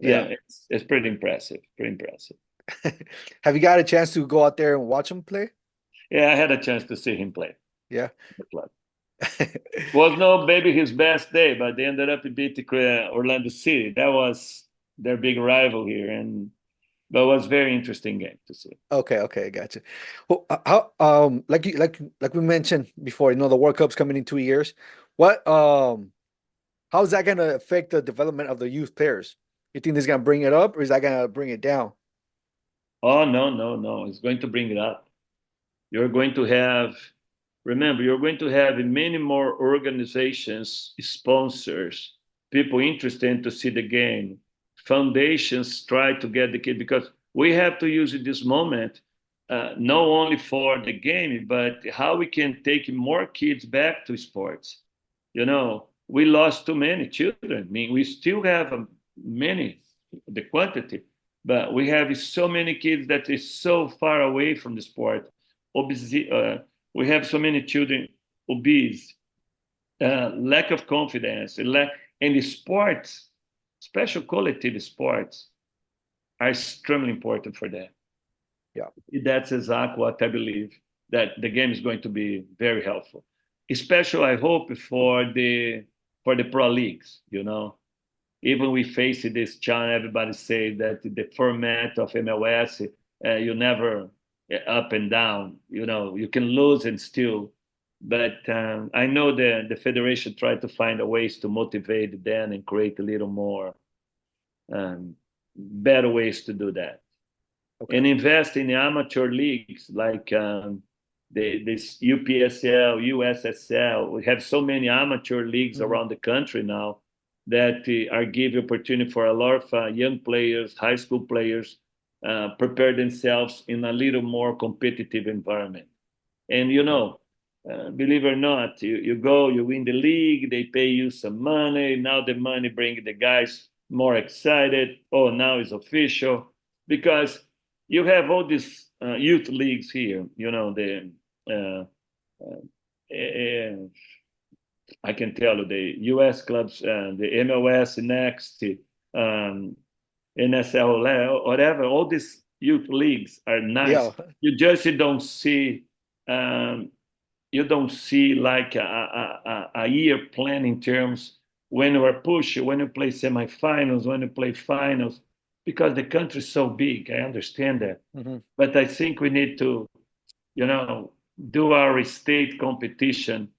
Speaker 8: Yeah.
Speaker 1: It's pretty impressive. Pretty impressive.
Speaker 8: Have you got a chance to go out there and watch him play?
Speaker 1: Yeah, I had a chance to see him play.
Speaker 8: Yeah.
Speaker 1: The club. Was no maybe his best day, but they ended up beating Orlando City. That was their big rival here, but it was a very interesting game to see.
Speaker 8: Okay, gotcha. Well, how like we mentioned before, the World Cup's coming in 2 years. What how's that gonna affect the development of the youth players? You think this is gonna bring it up, or is that gonna bring it down?
Speaker 1: Oh no! It's going to bring it up. You're going to have, remember, you're going to have many more organizations, sponsors, people interested to see the game, foundations try to get the kid, because we have to use this moment not only for the game, but how we can take more kids back to sports. We lost too many children. I mean, we still have many, the quantity, but we have so many kids that is so far away from the sport. We have so many children obese, lack of confidence, and the sports, special collective sports, are extremely important for that.
Speaker 8: Yeah,
Speaker 1: that's exactly what I believe, that the game is going to be very helpful, especially I hope for the pro leagues. Even we face this challenge. Everybody say that the format of MLS, you never up and down. You can lose and still. But I know the federation tried to find a ways to motivate them and create a little more better ways to do that. Okay. And invest in the amateur leagues like this UPSL, USSL. We have so many amateur leagues around the country now that are giving opportunity for a lot of young players, high school players, prepare themselves in a little more competitive environment. And believe it or not, you go, you win the league, they pay you some money. Now the money brings the guys more excited. Oh, now it's official. Because you have all these youth leagues here, I can tell you the U.S. clubs, the MLS next, NSL, whatever. All these youth leagues are nice. Yeah. You just don't see, like a year plan in terms when you are pushed, when you play semifinals, when you play finals, because the country is so big. I understand that, but I think we need to, do our state competition.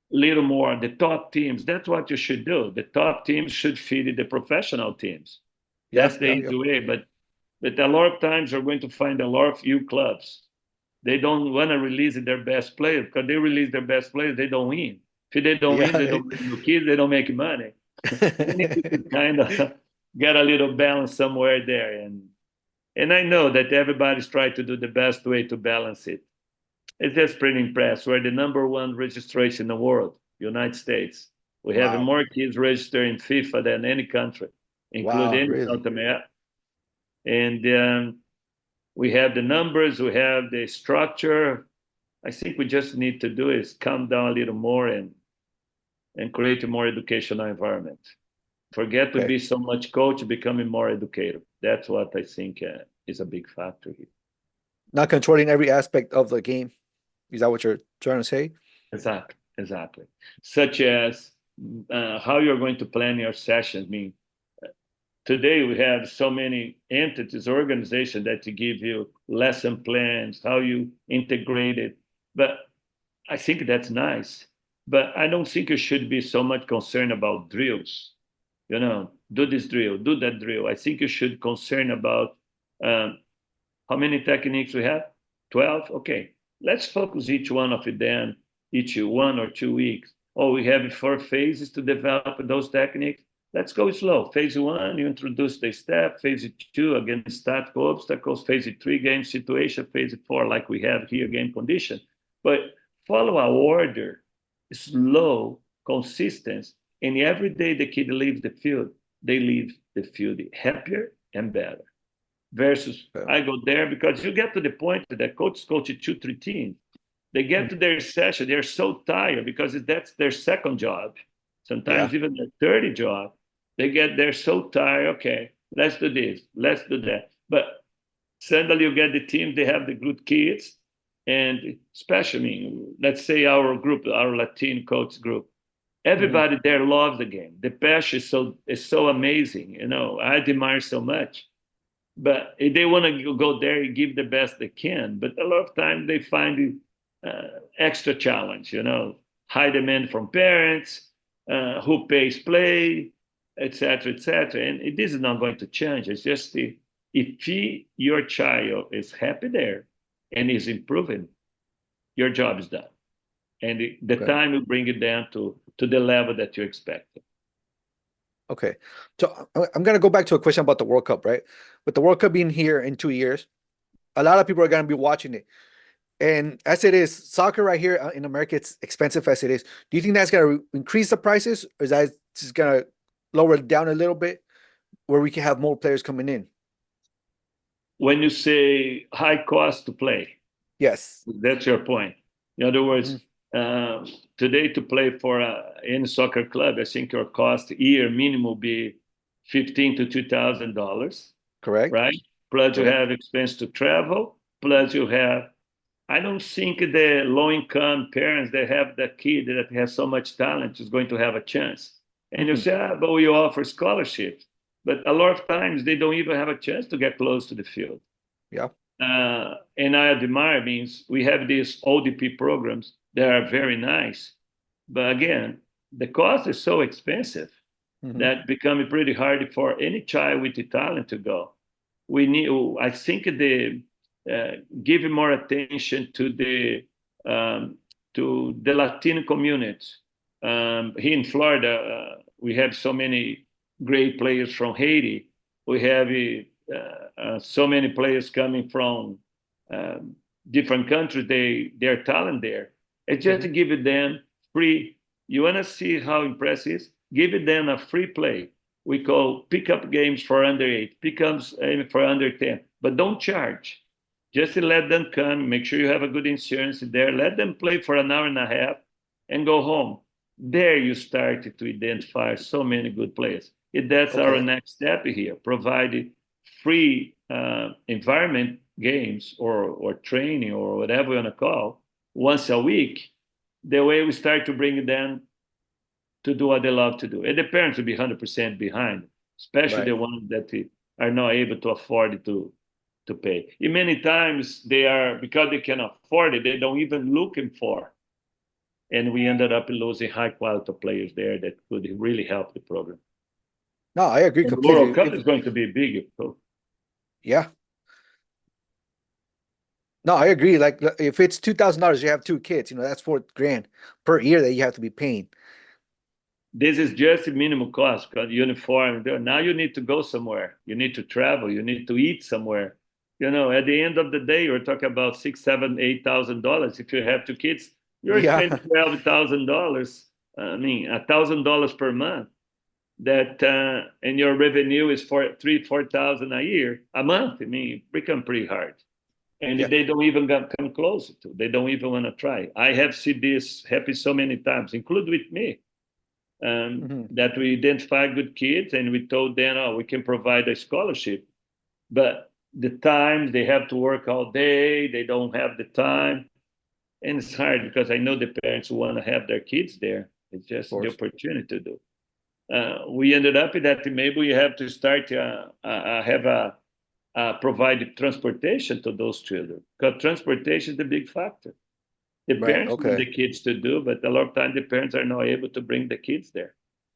Speaker 1: Little more the top teams. That's what you should do. The top teams should feed the professional teams. That's the easy way. But a lot of times you're going to find a lot of youth clubs. They don't want to release their best players, because they release their best players, they don't win. If they don't win, they don't bring new kids, they don't make money. We need to kind of get a little balance somewhere there. And I know that everybody's trying to do the best way to balance it. It's just pretty impressed. We're the #1 registration in the world, United States. We have more kids registered in FIFA than any country, including South America. And we have the numbers, we have the structure. I think we just need to do is calm down a little more and create a more educational environment. Forget to be so much coach, becoming more educator. That's what I think is a big factor here.
Speaker 8: Not controlling every aspect of the game. Is that what you're trying to say?
Speaker 1: Exactly. Such as how you're going to plan your sessions. I mean, today we have so many entities, organizations that give you lesson plans, how you integrate it. But I think that's nice. But I don't think you should be so much concerned about drills. Do this drill, do that drill. I think you should concern about how many techniques we have? 12? Okay. Let's focus each one of them, each 1 or 2 weeks. Oh, we have 4 phases to develop those techniques. Let's go slow. Phase 1, you introduce the step. Phase 2, again, static obstacles. Phase 3, game situation. Phase 4, like we have here, game condition. But follow our order, slow, consistent, And every day the kid leaves the field, they leave the field happier and better. Versus
Speaker 8: Okay.
Speaker 1: I go there because you get to the point that coach 2, 3 teams. They get to their session, they're so tired because that's their second job, sometimes
Speaker 8: Yeah.
Speaker 1: even their 30 job. They get there so tired, okay, let's do this, let's do that. But suddenly you get the team, they have the good kids, and especially, I mean, let's say our group, our Latin coach group, everybody there loves the game. The passion is so amazing, I admire so much. But if they want to go there and give the best they can, but a lot of times they find extra challenge, high demand from parents, who pays play, etc., etc. And this is not going to change. It's just if your child is happy there and is improving, your job is done. And the
Speaker 8: Okay.
Speaker 1: time will bring it down to the level that you expect.
Speaker 8: Okay. So I'm gonna go back to a question about the World Cup, right? With the World Cup being here in 2 years, a lot of people are gonna be watching it. And as it is, soccer right here in America, it's expensive as it is. Do you think that's gonna increase the prices, or is that just gonna lower it down a little bit, where we can have more players coming in?
Speaker 1: When you say high cost to play,
Speaker 8: Yes.
Speaker 1: that's your point. In other words, today to play for any soccer club, I think your cost year minimum will be $15,000 to $2,000,
Speaker 8: Correct.
Speaker 1: right? Plus you
Speaker 8: Correct.
Speaker 1: have expense to travel. Plus you have. I don't think the low-income parents that have the kid that has so much talent is going to have a chance. And you say, but we offer scholarships. But a lot of times they don't even have a chance to get close to the field.
Speaker 8: Yeah.
Speaker 1: And I admire means we have these ODP programs that are very nice, but again, the cost is so expensive that becoming pretty hard for any child with the talent to go. We need, I think, give more attention to the Latino community. Here in Florida, we have so many great players from Haiti. We have so many players coming from different countries. Their talent there. It's just to give them free. You want to see how impressive it is? Give them a free play. We call pickup games for under 8, pickups for under 10, but don't charge. Just let them come. Make sure you have a good insurance there. Let them play for an hour and a half and go home. There you start to identify so many good players. That's our next step here, provide free environment games or training or whatever you want to call once a week. The way we start to bring them to do what they love to do. And the parents will be 100% behind, especially the ones that are not able to afford to pay. And many times they are, because they can afford it, they don't even looking for. And we ended up losing high quality players there that could really help the program.
Speaker 8: No, I agree
Speaker 1: And the
Speaker 8: completely.
Speaker 1: World Cup is going to be big.
Speaker 8: Yeah. No, I agree. Like if it's $2,000, you have 2 kids, that's $4,000 per year that you have to be paying.
Speaker 1: This is just a minimum cost, because uniform. Now you need to go somewhere. You need to travel. You need to eat somewhere. At the end of the day, you're talking about $6,000, $7,000, $8,000. If you have 2 kids, you're spending $12,000. I mean, $1,000 per month. That and your revenue is for $3,000, $4,000 a month. I mean, it becomes pretty hard. And they don't even come close to. They don't even want to try. I have seen this happen so many times, including with me. That we identify good kids and we told them, we can provide a scholarship. But the times they have to work all day, they don't have the time. And it's hard because I know the parents want to have their kids there. It's just the opportunity to do. We ended up that maybe we have to start provide transportation to those children, because transportation is the big factor. The parents want the kids to do, but a lot of times the parents are not able to bring the kids there.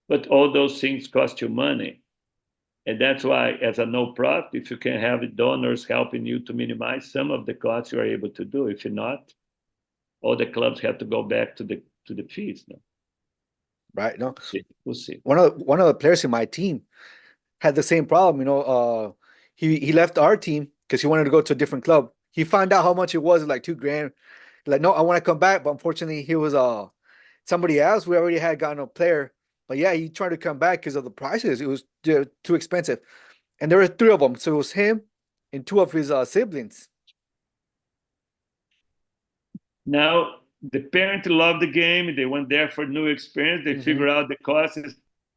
Speaker 1: But all those things cost you money. And that's why, as a no-profit, if you can have donors helping you to minimize some of the costs, you are able to do. If you're not, all the clubs have to go back to the fees. No?
Speaker 8: Right. No.
Speaker 1: We'll see.
Speaker 8: One of the players in my team had the same problem. He left our team because he wanted to go to a different club. He found out how much it was, like $2,000. Like, no, I want to come back, but unfortunately, he was somebody else. We already had gotten a player But yeah, he tried to come back because of the prices. It was too expensive. And there were three of them. So it was him and two of his siblings.
Speaker 1: Now, the parent loved the game. They went there for new experience. They figure out the costs.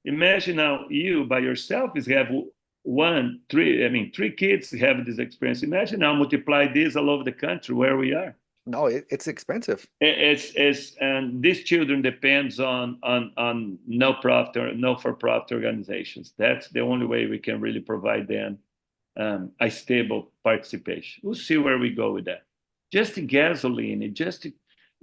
Speaker 1: Imagine now you by yourself is have three kids have this experience. Imagine now multiply this all over the country where we are.
Speaker 8: No, it's expensive.
Speaker 1: It's and these children depends on no profit or no for profit organizations. That's the only way we can really provide them a stable participation. We'll see where we go with that. Just gasoline, just to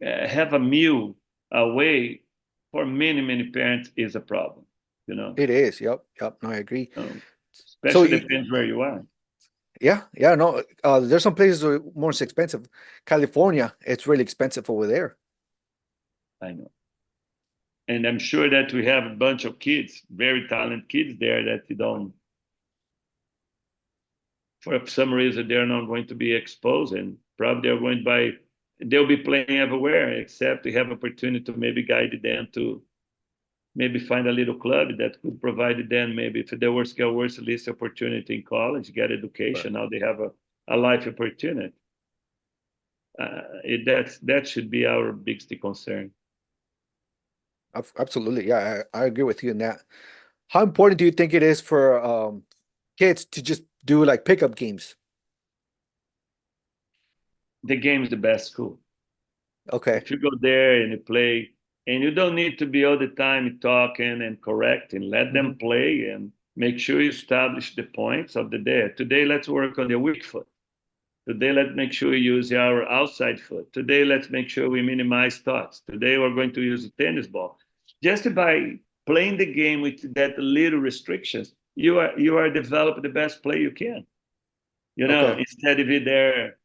Speaker 1: have a meal away for many parents is a problem. You know,
Speaker 8: It is. Yep. No, I agree.
Speaker 1: especially depends where you are.
Speaker 8: Yeah. No, there's some places that are more expensive. California, it's really expensive over there.
Speaker 1: I know. And I'm sure that we have a bunch of kids, very talented kids there that you don't, for some reason, they're not going to be exposed, and probably they'll be playing everywhere, except we have opportunity to maybe guide them to maybe find a little club that could provide them, maybe if they were get worse, at least opportunity in college, get education. Right. Now they have a life opportunity. That should be our biggest concern.
Speaker 8: Absolutely. Yeah, I agree with you in that. How important do you think it is for kids to just do like pickup games?
Speaker 1: The game is the best school.
Speaker 8: Okay.
Speaker 1: If you go there and you play, and you don't need to be all the time talking and correcting, let them play and make sure you establish the points of the day. Today, let's work on the weak foot. Today, let's make sure we use our outside foot. Today, let's make sure we minimize thoughts. Today, we're going to use a tennis ball. Just by playing the game with that little restrictions, you are developing the best play you can. You know, instead of it there,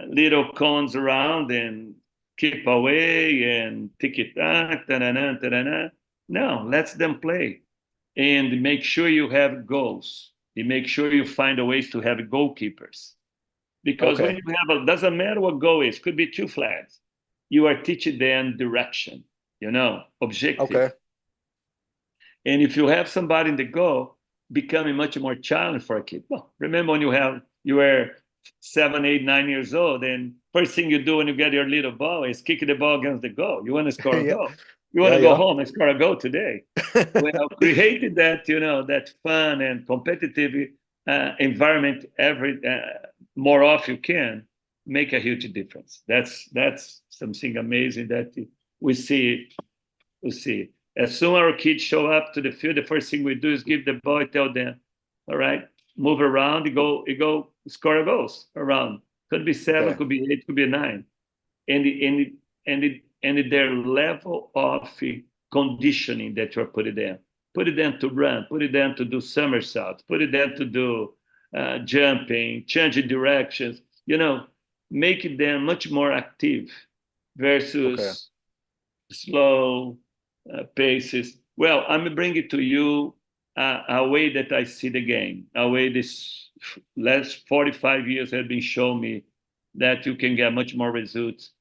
Speaker 1: little cones around and keep away and tick-tack, ta-da-na. No, let them play. And make sure you have goals. You make sure you find a ways to have goalkeepers. Because when you have doesn't matter what goal is, could be 2 flags. You are teaching them direction, objective.
Speaker 8: Okay.
Speaker 1: And if you have somebody in the goal, becoming much more challenging for a kid. Well, remember when you were 7, 8, 9 years old, and first thing you do when you get your little ball is kick the ball against the goal. You want to score a goal. You want to go home and score a goal today. Well, created that, that fun and competitive environment more often you can make a huge difference. That's something amazing that we see. As soon as our kids show up to the field, the first thing we do is give the ball, tell them, all right, move around, you go score goals around. Could be 7, could be 8, could be 9. And their level of conditioning that you're putting them. Put them to run, put them to do somersaults, put them to do jumping, changing directions, making them much more active versus slow paces. Well, I'm bringing to you a way that I see the game, a way this last 45 years have been showing me that you can get much more results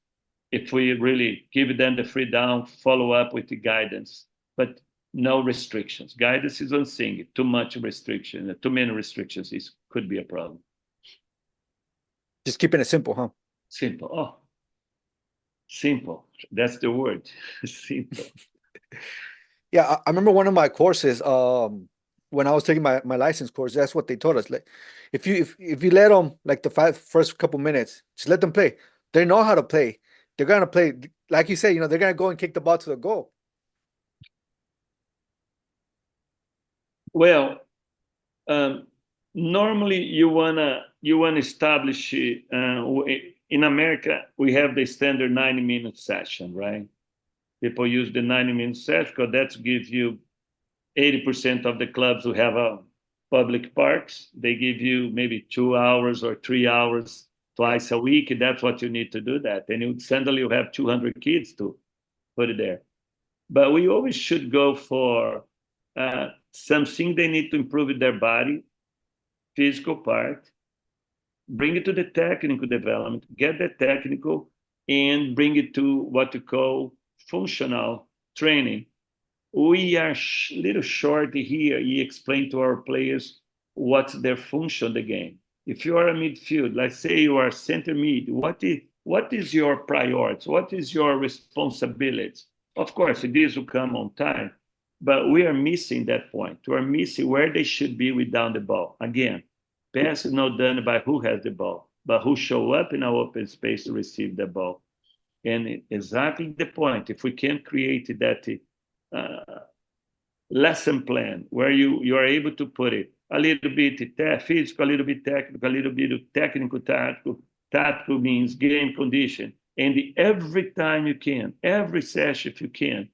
Speaker 1: if we really give them the freedom, follow up with the guidance, but no restrictions. Guidance is one thing. Too much restriction, too many restrictions could be a problem.
Speaker 8: Just keeping it simple, huh?
Speaker 1: Simple. Oh, simple. That's the word. Simple.
Speaker 8: Yeah, I remember one of my courses. When I was taking my license course, that's what they told us. Like, if you let them like the first couple minutes, just let them play. They know how to play. They're gonna play, like you said. They're gonna go and kick the ball to the goal.
Speaker 1: Well, normally you wanna establish in America we have the standard 90-minute session, right? People use the 90-minute session because that gives you 80% of the clubs who have public parks. They give you maybe 2 hours or 3 hours twice a week. And that's what you need to do that. And suddenly you have 200 kids to put it there. But we always should go for something they need to improve in their body, physical part, bring it to the technical development, get the technical, and bring it to what you call functional training. we are little short here. He explained to our players what's their function of the game. If you are a midfield, let's say you are center mid, what is your priority? What is your responsibility? Of course, this will come on time, but we are missing that point. We are missing where they should be without the ball. Again, pass is not done by who has the ball, but who show up in our open space to receive the ball. And exactly the point. If we can create that uh, lesson plan where you are able to put it a little bit physical, a little bit technical, a little bit of technical, tactical. Tactical means game condition. And every time you can, every session if you can,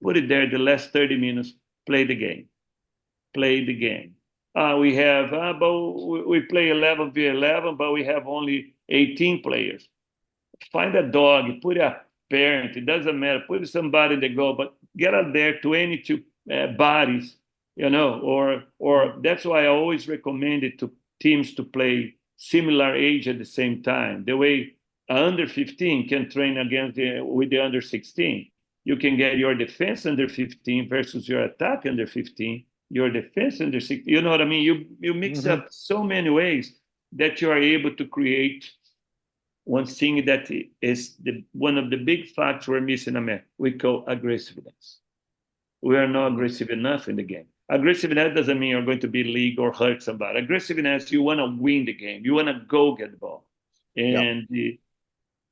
Speaker 1: put it there the last 30 minutes, play the game. Play the game. We have, but we play 11 v 11, but we have only 18 players. Find a dog, put a parent, it doesn't matter, put somebody in the goal, but get out there 22 bodies, or that's why I always recommend it to teams to play similar age at the same time. The way under 15 can train with the under 16. You can get your defense under 15 versus your attack under 15, your defense under 16. You know what I mean? You mix up so many ways that you are able to create one thing that is one of the big factors we're missing in America. We call aggressiveness. We are not aggressive enough in the game. Aggressiveness doesn't mean you're going to be league or hurt somebody. Aggressiveness, you want to win the game. You want to go get the ball. And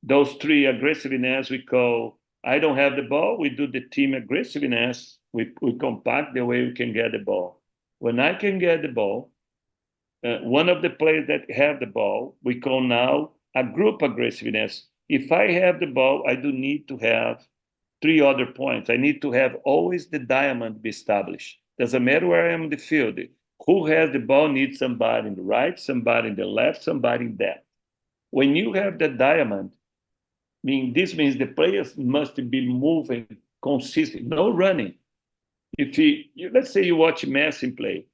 Speaker 1: those three aggressiveness we call, I don't have the ball. We do the team aggressiveness. We compact the way we can get the ball. When I can get the ball, one of the players that have the ball, we call now a group aggressiveness. If I have the ball, I do need to have three other points. I need to have always the diamond be established. Doesn't matter where I am in the field. Who has the ball needs somebody in the right, somebody in the left, somebody in that. When you have the diamond, this means the players must be moving consistently, no running. If let's say you watch Messi play,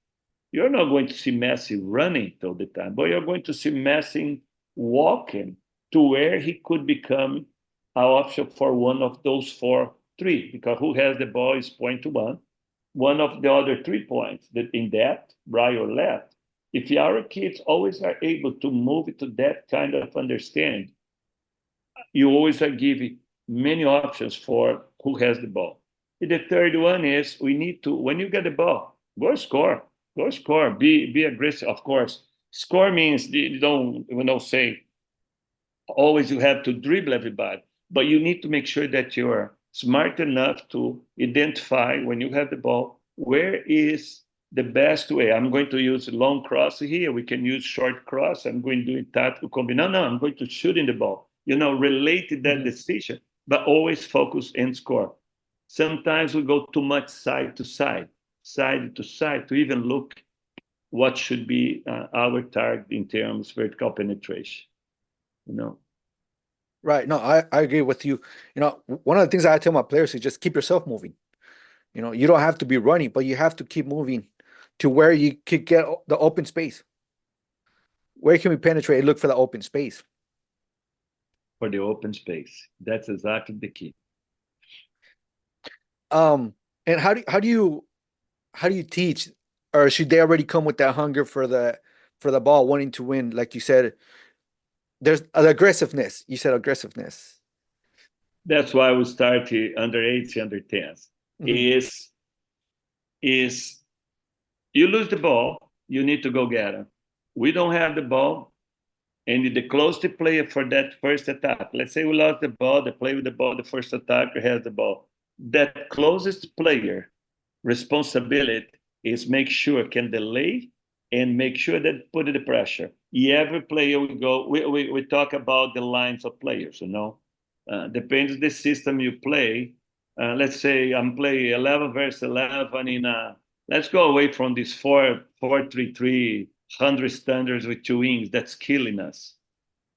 Speaker 1: you're not going to see Messi running all the time, but you're going to see Messi walking to where he could become an option for one of those 4-3, because who has the ball is point to one of the other 3 points that in that right or left. If our kids always are able to move to that kind of understanding, you always are giving many options for who has the ball. And the third one is we need to, when you get the ball, go score, be aggressive. Of course, score means you don't say always you have to dribble everybody, but you need to make sure that you're smart enough to identify when you have the ball, where is the best way. I'm going to use long cross here. We can use short cross. I'm going to do tactical combination. No, I'm going to shoot in the ball. Relate to that decision, but always focus and score. Sometimes we go too much side to side to even look what should be our target in terms of vertical penetration.
Speaker 8: Right. No, I agree with you. One of the things I tell my players is just keep yourself moving. You don't have to be running, but you have to keep moving to where you could get the open space. Where can we penetrate and look for the open space?
Speaker 1: For the open space. That's exactly the key.
Speaker 8: And how do you teach, or should they already come with that hunger for the ball, wanting to win? Like you said, there's an aggressiveness. You said aggressiveness.
Speaker 1: That's why we start under 8s, under 10s. Is you lose the ball, you need to go get it. We don't have the ball, and the closest player for that first attack, let's say we lost the ball, the player with the ball, the first attacker has the ball. That closest player responsibility is make sure can delay and make sure that put the pressure. Every player we go, we talk about the lines of players, depends the system you play. Let's say I'm playing 11 versus 11 let's go away from this 4-3-3, 100 standards with 2 wings. That's killing us.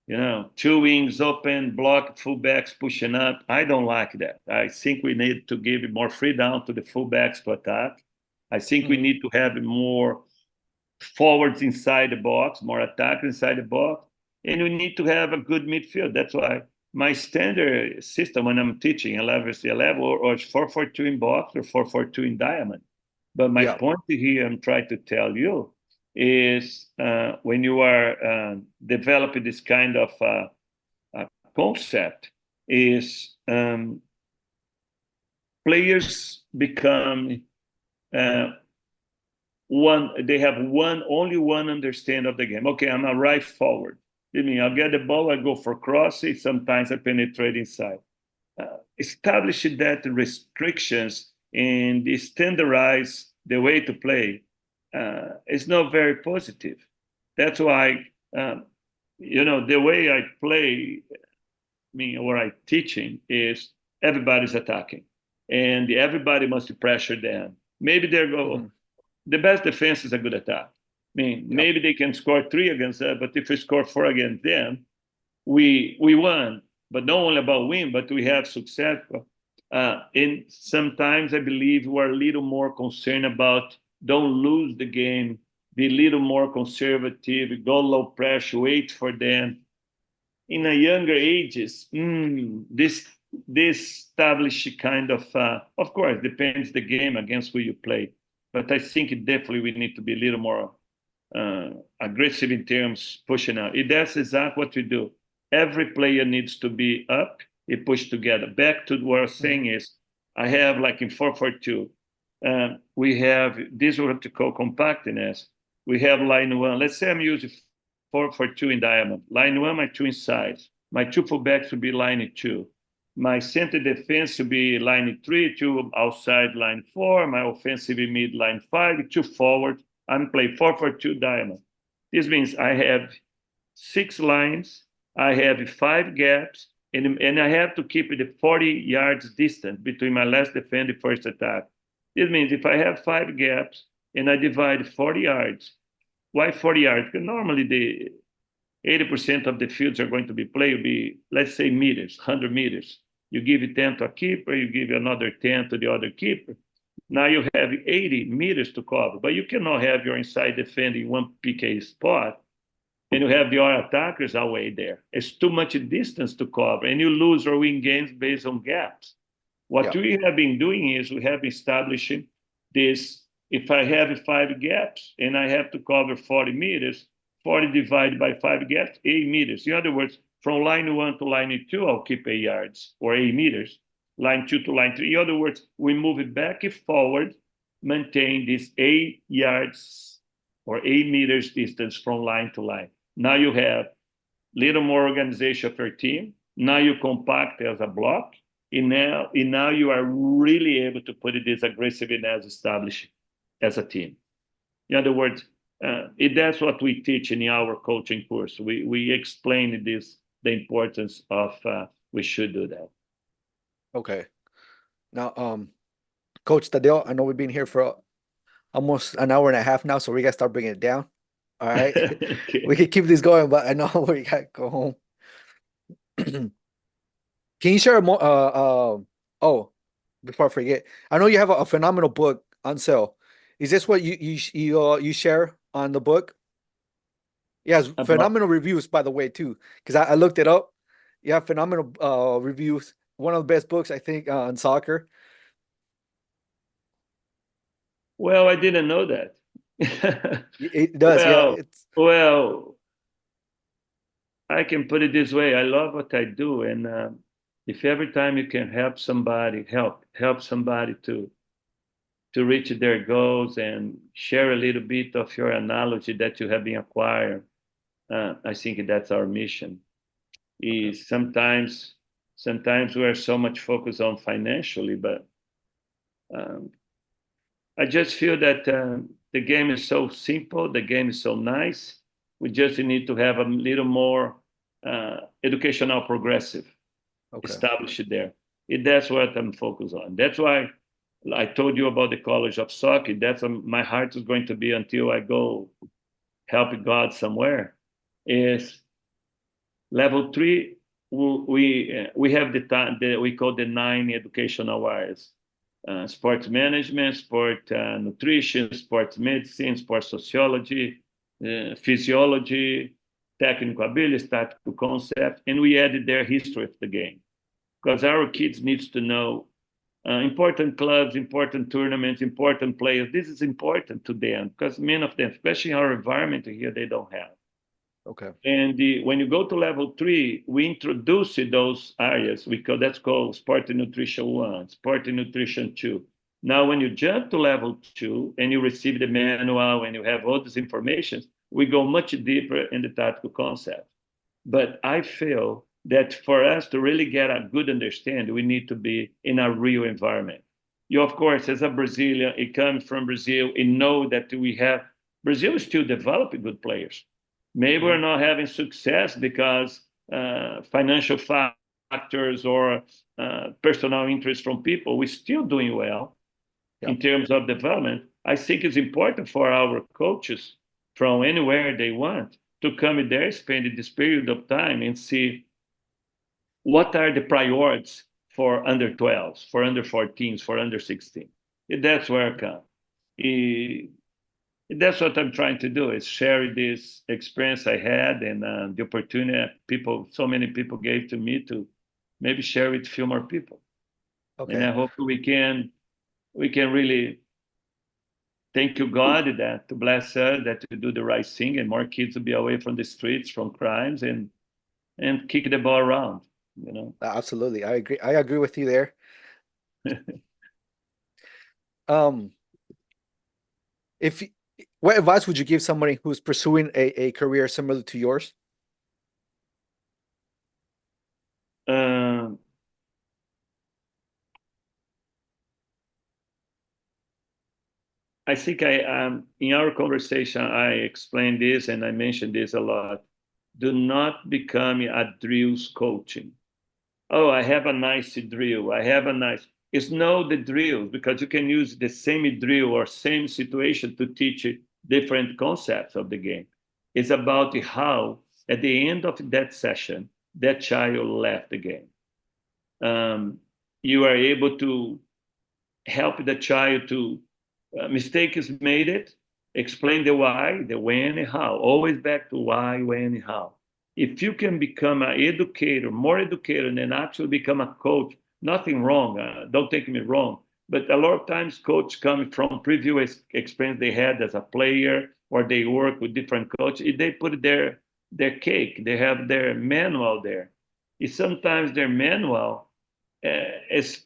Speaker 1: 2 wings open, block, fullbacks pushing up. I don't like that. I think we need to give more freedom to the fullbacks to attack. I think we need to have more forwards inside the box, more attack inside the box, and we need to have a good midfield. That's why my standard system when I'm teaching 11 is 11 or 4-4-2 in box or 4-4-2 in diamond. But my point here I'm trying to tell you is when you are developing this kind of concept is players become they have only one understanding of the game. Okay, I'm a right forward. I mean, I'll get the ball, I go for crosses, sometimes I penetrate inside. Establish that restrictions and standardize the way to play is not very positive. That's why, the way I play, or I teaching is everybody's attacking and everybody must pressure them. Maybe they're go. The best defense is a good attack. Maybe they can score 3 against us, but if we score 4 against them, we won. But not only about win, but we have success. And sometimes I believe we're a little more concerned about don't lose the game, be a little more conservative, go low pressure, wait for them. In a younger ages, this established kind of course, depends the game against who you play. But I think definitely we need to be a little more aggressive in terms pushing out. That's exactly what we do. Every player needs to be up, he push together. Back to what I was saying is, I have like in 4-4-2, we have this what to call compactness. We have line 1. Let's say I'm using 4-4-2 in diamond. Line 1, my 2 inside. My 2 fullbacks would be line 2. My center defense will be line 3, 2 outside line 4. My offensive mid line 5, 2 forward. I'm playing 4-4-2 diamond. This means I have 6 lines. I have 5 gaps, and I have to keep it 40 yards distance between my last defender and first attack. This means if I have 5 gaps and I divide 40 yards, why 40 yards? Because normally the 80% of the fields are going to be played, be, let's say, meters, 100 meters. You give 10 to a keeper, you give another 10 to the other keeper. Now you have 80 meters to cover, but you cannot have your inside defender in one PK spot and you have the other attackers away there. It's too much distance to cover, and you lose or win games based on gaps. What we have been doing is we have established this, if I have 5 gaps and I have to cover 40 meters, 40 divided by 5 gaps, 8 meters. In other words, from line 1 to line 2, I'll keep 8 yards or 8 meters. Line 2 to line 3. In other words, we move it back and forward, maintain this 8 yards or 8 meters distance from line to line. Now you have little more organization of your team. Now you compact as a block. And now you are really able to put it this aggressiveness established as a team. In other words, that's what we teach in our coaching course. We explain the importance of we should do that.
Speaker 8: Okay. Now, Coach Thadeu, I know we've been here for almost an hour and a half now, so we got to start bringing it down. All right.
Speaker 1: Okay.
Speaker 8: We can keep this going, but I know we got to go home. Can you share more? Before I forget, I know you have a phenomenal book on sale. Is this what you share on the book? Yes, phenomenal reviews, by the way, too, because I looked it up. You have phenomenal reviews. One of the best books, I think, on soccer.
Speaker 1: Well, I didn't know that.
Speaker 8: It does,
Speaker 1: Well, I can put it this way. I love what I do, and if every time you can help somebody, help somebody to reach their goals and share a little bit of your analogy that you have been acquired, I think that's our mission. Is sometimes we are so much focused on financially, but I just feel that the game is so simple, the game is so nice. We just need to have a little more educational progressive established there. That's what I'm focused on. That's why I told you about the College of Soccer. That's my heart is going to be until I go help God somewhere. Is level 3. We have the time that we call the 9 educational areas: sports management, sport nutrition, sports medicine, sports sociology, physiology, technical abilities, tactical concepts, and we added their history of the game. Because our kids needs to know important clubs, important tournaments, important players. This is important to them because many of them, especially in our environment here, they don't have.
Speaker 8: Okay.
Speaker 1: And when you go to level 3, we introduce those areas. That's called Sport and Nutrition 1, Sport and Nutrition 2. Now, when you jump to level 2 and you receive the manual and you have all this information, we go much deeper in the tactical concept. But I feel that for us to really get a good understanding, we need to be in a real environment. You, of course, as a Brazilian, you come from Brazil and know that Brazil is still developing good players. Maybe we're not having success because financial factors or personal interest from people. We're still doing well in terms of development. I think it's important for our coaches from anywhere they want to come there, spend this period of time and see what are the priorities for under 12s, for under 14s, for under 16. That's where I come. That's what I'm trying to do, is share this experience I had and the opportunity so many people gave to me to maybe share with a few more people.
Speaker 8: Okay.
Speaker 1: And I hope we can really thank you, God, that to bless us, that to do the right thing, and more kids will be away from the streets, from crimes, and kick the ball around.
Speaker 8: Absolutely, I agree. I agree with you there. What advice would you give somebody who's pursuing a career similar to yours?
Speaker 1: I think in our conversation, I explained this and I mentioned this a lot. Do not become a drills coaching. Oh, I have a nice drill. It's know the drills, because you can use the same drill or same situation to teach different concepts of the game. It's about how, at the end of that session, that child left the game. You are able to help the child to mistake is made it, explain the why, the when, and how. Always back to why, when, and how. If you can become an educator, more educator, and then actually become a coach, nothing wrong. Don't take me wrong. But a lot of times coaches come from previous experience they had as a player, or they work with different coaches. They put their cake, they have their manual there. Sometimes their manual is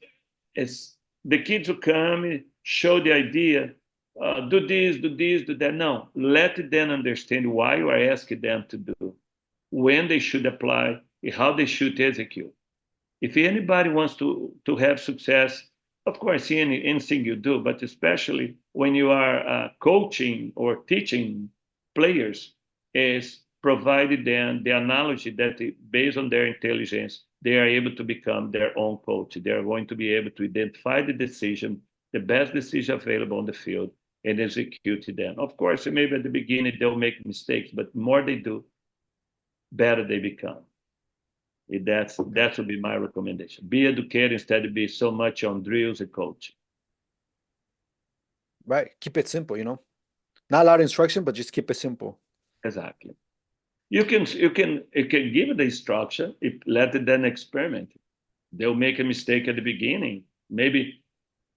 Speaker 1: the kids who come, show the idea, do this, do that. No, let them understand why you are asking them to do, when they should apply, how they should execute. If anybody wants to have success, of course, in anything you do, but especially when you are coaching or teaching players, is provided them the analogy that based on their intelligence, they are able to become their own coach. They are going to be able to identify the decision, the best decision available on the field, and execute them. Of course, maybe at the beginning they'll make mistakes, but the more they do, better they become. That would be my recommendation. Be educated instead of be so much on drills and coaching.
Speaker 8: Right. Keep it simple, Not a lot of instruction, but just keep it simple.
Speaker 1: Exactly. You can give the instruction, let them experiment. They'll make a mistake at the beginning. Maybe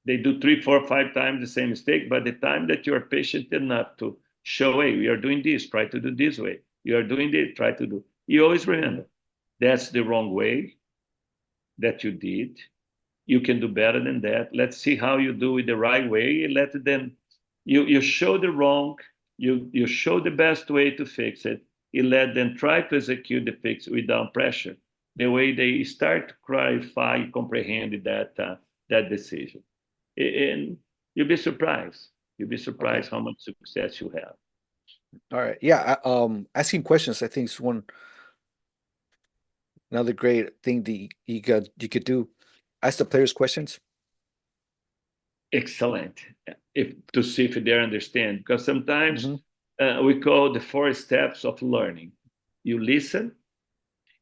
Speaker 1: they do 3, 4, 5 times the same mistake. By the time that you're patient enough to show, hey, we are doing this, try to do this way. You are doing this, try to do. You always remember, that's the wrong way that you did. You can do better than that. Let's see how you do it the right way. Let them, you show the wrong, you show the best way to fix it. You let them try to execute the fix without pressure. The way they start to clarify, comprehend that decision. And you'll be surprised. You'll be surprised how much success you have.
Speaker 8: All right. Yeah. Asking questions, I think, is another great thing that you could do. Ask the players questions.
Speaker 1: Excellent. To see if they understand, because sometimes we call the 4 steps of learning. You listen.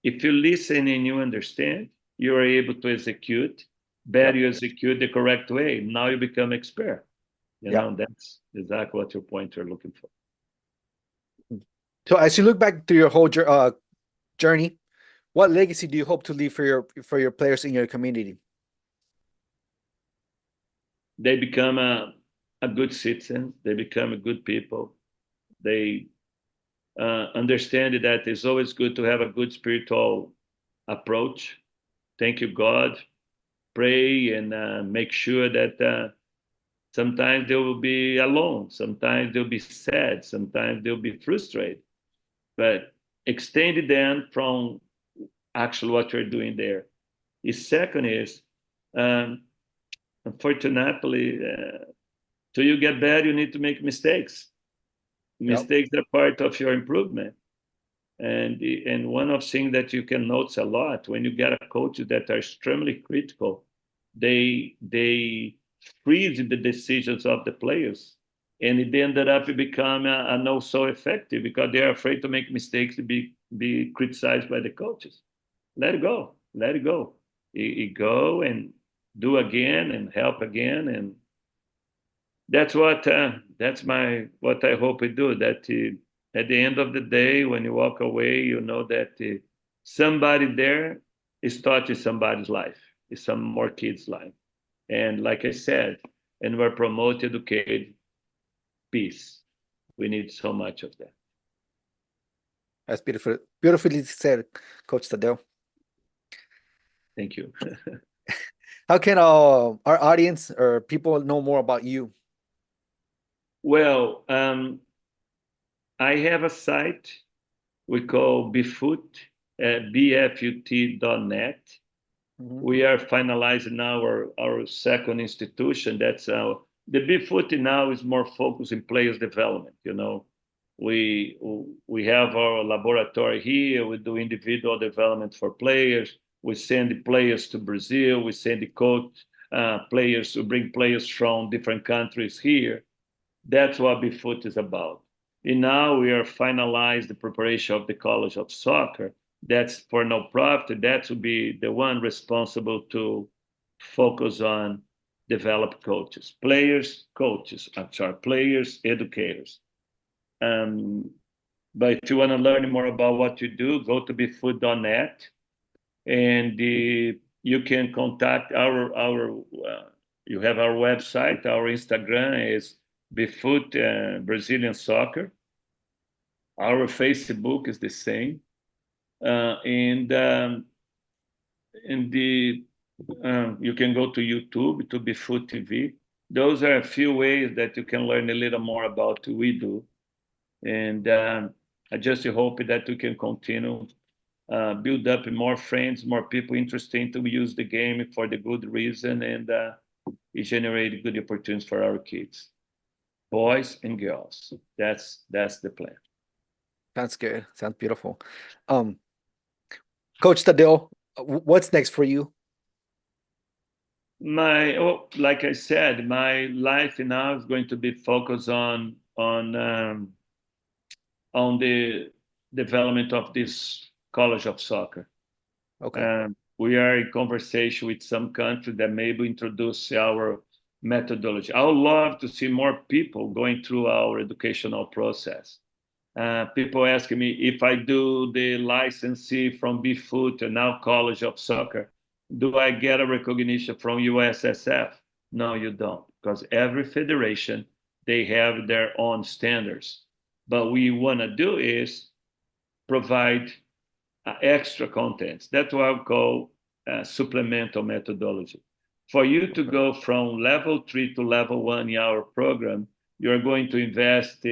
Speaker 1: If you listen and you understand, you are able to execute. Better you execute the correct way. Now you become expert. That's exactly what your point you're looking for.
Speaker 8: So as you look back to your whole journey, what legacy do you hope to leave for your players in your community?
Speaker 1: They become a good citizen. They become a good people. They understand that it's always good to have a good spiritual approach. Thank you, God. Pray and make sure that sometimes they will be alone. Sometimes they'll be sad. Sometimes they'll be frustrated. But extend them from actually what you're doing there. The second is, um, unfortunately, till you get better, you need to make mistakes.
Speaker 8: Yep.
Speaker 1: Mistakes are part of your improvement. And one of things that you can notice a lot when you get a coach that are extremely critical, they freeze the decisions of the players, and it ended up become a not so effective because they are afraid to make mistakes to be criticized by the coaches. Let it go. Let it go. You go and do again and help again, and that's what I hope we do. That at the end of the day, when you walk away, you know that somebody there is touching somebody's life, is some more kids' life, and like I said, and we're promote, educate, peace. We need so much of that.
Speaker 8: That's beautiful. Beautifully said, Coach Thadeu.
Speaker 1: Thank you.
Speaker 8: How can our audience or people know more about you?
Speaker 1: Well, I have a site we call bfoot, bfut.net. We are finalizing our second institution. That's the bfoot now is more focused in players development. You know, we have our laboratory here. We do individual development for players. We send the players to Brazil. We send the coach players to bring players from different countries here. That's what bfoot is about. And now we are finalized the preparation of the College of Soccer. That's for no profit. That will be the one responsible to focus on develop coaches, players, coaches. I'm sorry, players, educators. But if you want to learn more about what you do, go to bfoot.net, and you can contact our. You have our website. Our Instagram is bfoot Brazilian Soccer. Our Facebook is the same, and you can go to YouTube to bfoot TV. Those are a few ways that you can learn a little more about what we do, and I just hope that we can continue build up more friends, more people interested to use the game for the good reason, and it generate good opportunities for our kids, boys and girls. That's the plan.
Speaker 8: Sounds good. Sounds beautiful. Coach Thadeu, what's next for you?
Speaker 1: Like I said, my life now is going to be focused on the development of this College of Soccer.
Speaker 8: Okay.
Speaker 1: We are in conversation with some country that maybe introduce our methodology. I would love to see more people going through our educational process. People asking me if I do the licensee from bfoot and now College of Soccer, do I get a recognition from USSF? No, you don't, because every federation, they have their own standards. But what we want to do is provide extra contents. That's what I call supplemental methodology. For you to go from level 3 to level 1 in our program, you're going to invest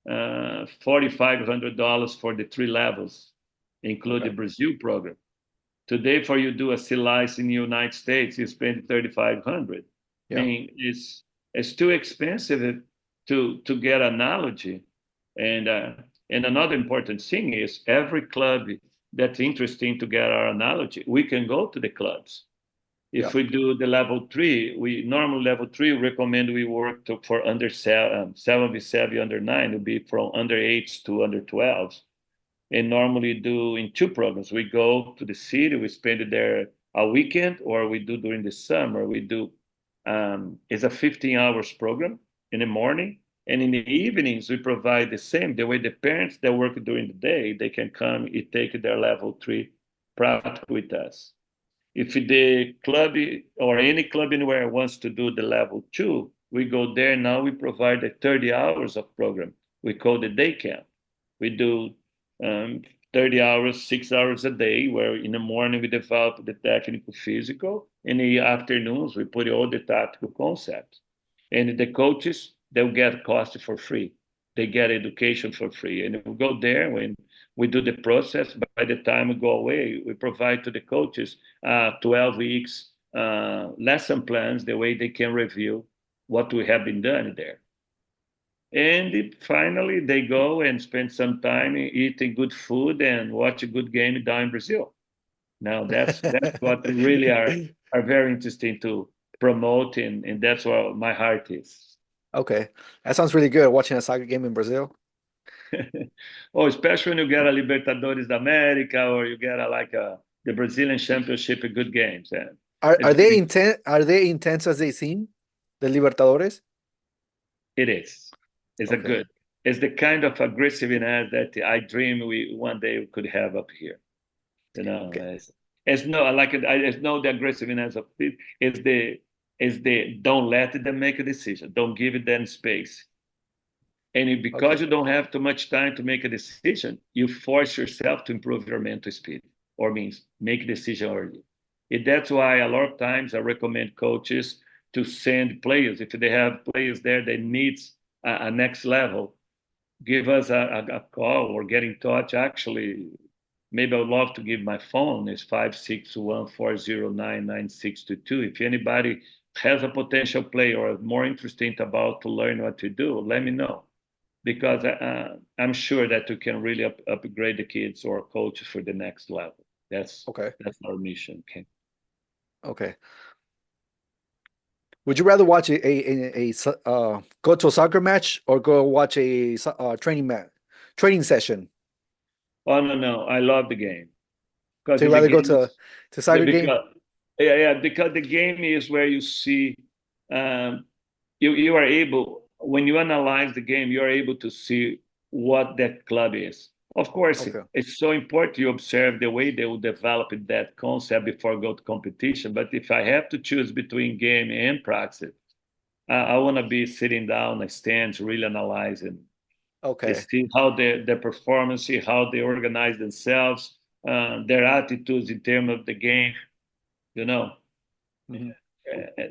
Speaker 1: $4,500 for the 3 levels, including the Brazil program. Today, for you to do a C license in the United States, you spend $3,500.
Speaker 8: Yeah.
Speaker 1: I mean, it's too expensive to get analogy. And another important thing is every club that's interesting to get our analogy, we can go to the clubs. If we do the level 3, we normally level 3 recommend we work for under 7v7 under 9 will be from under 8s to under 12s, and normally do in 2 programs. We go to the city, we spend it there a weekend, or we do during the summer. We do it's a 15 hours program in the morning, And in the evenings, we provide the same, the way the parents that work during the day, they can come and take their level 3 practical with us. If the club or any club anywhere wants to do the level 2, we go there. Now we provide the 30 hours of program. We call the day camp. We do 30 hours, 6 hours a day, where in the morning we develop the technical physical. In the afternoons, we put all the tactical concepts. And the coaches, they'll get cost for free. They get education for free. And we go there when we do the process. By the time we go away, we provide to the coaches 12 weeks lesson plans, the way they can review what we have been done there. And finally, they go and spend some time eating good food and watch a good game down in Brazil. Now, that's what really are very interesting to promote, and that's what my heart is.
Speaker 8: Okay, that sounds really good. Watching a soccer game in Brazil.
Speaker 1: Oh, especially when you get a Libertadores da America or you get the Brazilian Championship, good games. And
Speaker 8: Are they intense? Are they intense as they seem? The Libertadores.
Speaker 1: it is. It's a
Speaker 8: Okay.
Speaker 1: good. It's the kind of aggressiveness that I dream we one day we could have up here. You know,
Speaker 8: Okay.
Speaker 1: it's no I like it. It's no the aggressiveness of it. It's the don't let them make a decision. Don't give them space. And because
Speaker 8: Okay.
Speaker 1: you don't have too much time to make a decision, you force yourself to improve your mental speed, or means make a decision early. And that's why a lot of times I recommend coaches to send players, if they have players there that needs a next level, give us a call or get in touch. Actually, maybe I would love to give my phone. It's 561-409-9622. If anybody has a potential player or more interested about to learn what to do, let me know. Because I'm sure that you can really upgrade the kids or coaches for the next level. That's
Speaker 8: Okay.
Speaker 1: our mission. Okay.
Speaker 8: Okay. Would you rather watch go to a soccer match or go watch a training session?
Speaker 1: Oh no, I love the game because
Speaker 8: So you
Speaker 1: the
Speaker 8: rather go
Speaker 1: game is
Speaker 8: to soccer game?
Speaker 1: because because the game is where you see um, you are able, when you analyze the game, you are able to see what that club is. Of course,
Speaker 8: Okay.
Speaker 1: it's so important you observe the way they will develop that concept before go to competition. But if I have to choose between game and practice, I want to be sitting down, the stands, really analyzing,
Speaker 8: Okay.
Speaker 1: see how their performance, see how they organize themselves, their attitudes in terms of the game. You know,
Speaker 8: Mhm.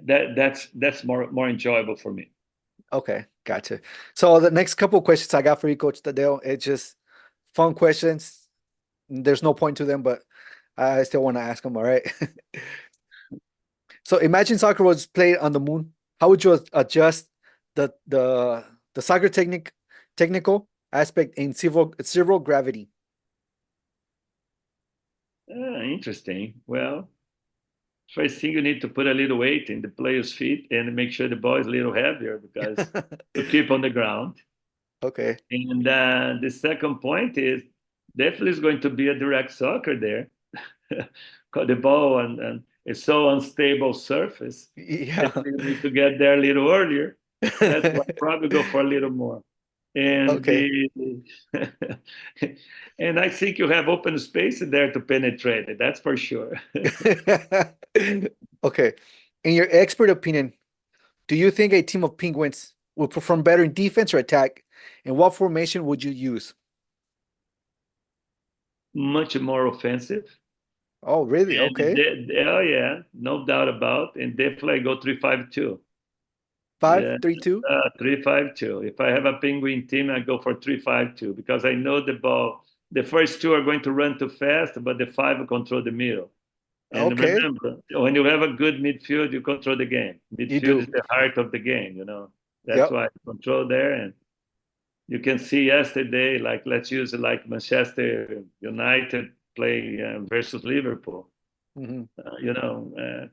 Speaker 1: that's more enjoyable for me.
Speaker 8: Okay, gotcha. So the next couple of questions I got for you, Coach Tadeo, it's just fun questions. There's no point to them, but I still want to ask them. All right. So imagine soccer was played on the moon. How would you adjust the soccer technical aspect in zero gravity?
Speaker 1: Interesting. Well, first thing you need to put a little weight in the player's feet and make sure the ball is a little heavier because to keep on the ground.
Speaker 8: Okay.
Speaker 1: And the second point is definitely is going to be a direct soccer there. Cause the ball and it's so unstable surface
Speaker 8: Yeah.
Speaker 1: that you need to get there a little earlier. That's why I probably go for a little more. And
Speaker 8: Okay.
Speaker 1: and I think you have open space there to penetrate it. That's for sure.
Speaker 8: Okay. In your expert opinion, do you think a team of Penguins will perform better in defense or attack? And what formation would you use?
Speaker 1: Much more offensive.
Speaker 8: Oh, really?
Speaker 1: And
Speaker 8: Okay.
Speaker 1: oh yeah, no doubt about. And definitely I go 3-5-2.
Speaker 8: Five,
Speaker 1: Yeah,
Speaker 8: three, two.
Speaker 1: 3-5-2. If I have a penguin team, I go for 3-5-2 because I know the ball. The first two are going to run too fast, but the five will control the middle. And
Speaker 8: Okay.
Speaker 1: remember, when you have a good midfield, you control the game.
Speaker 8: You
Speaker 1: Midfield is
Speaker 8: do.
Speaker 1: the heart of the game, you know. That's
Speaker 8: Yep.
Speaker 1: why I control there. And you can see yesterday, like let's use it like Manchester United play versus Liverpool.
Speaker 8: Hmm.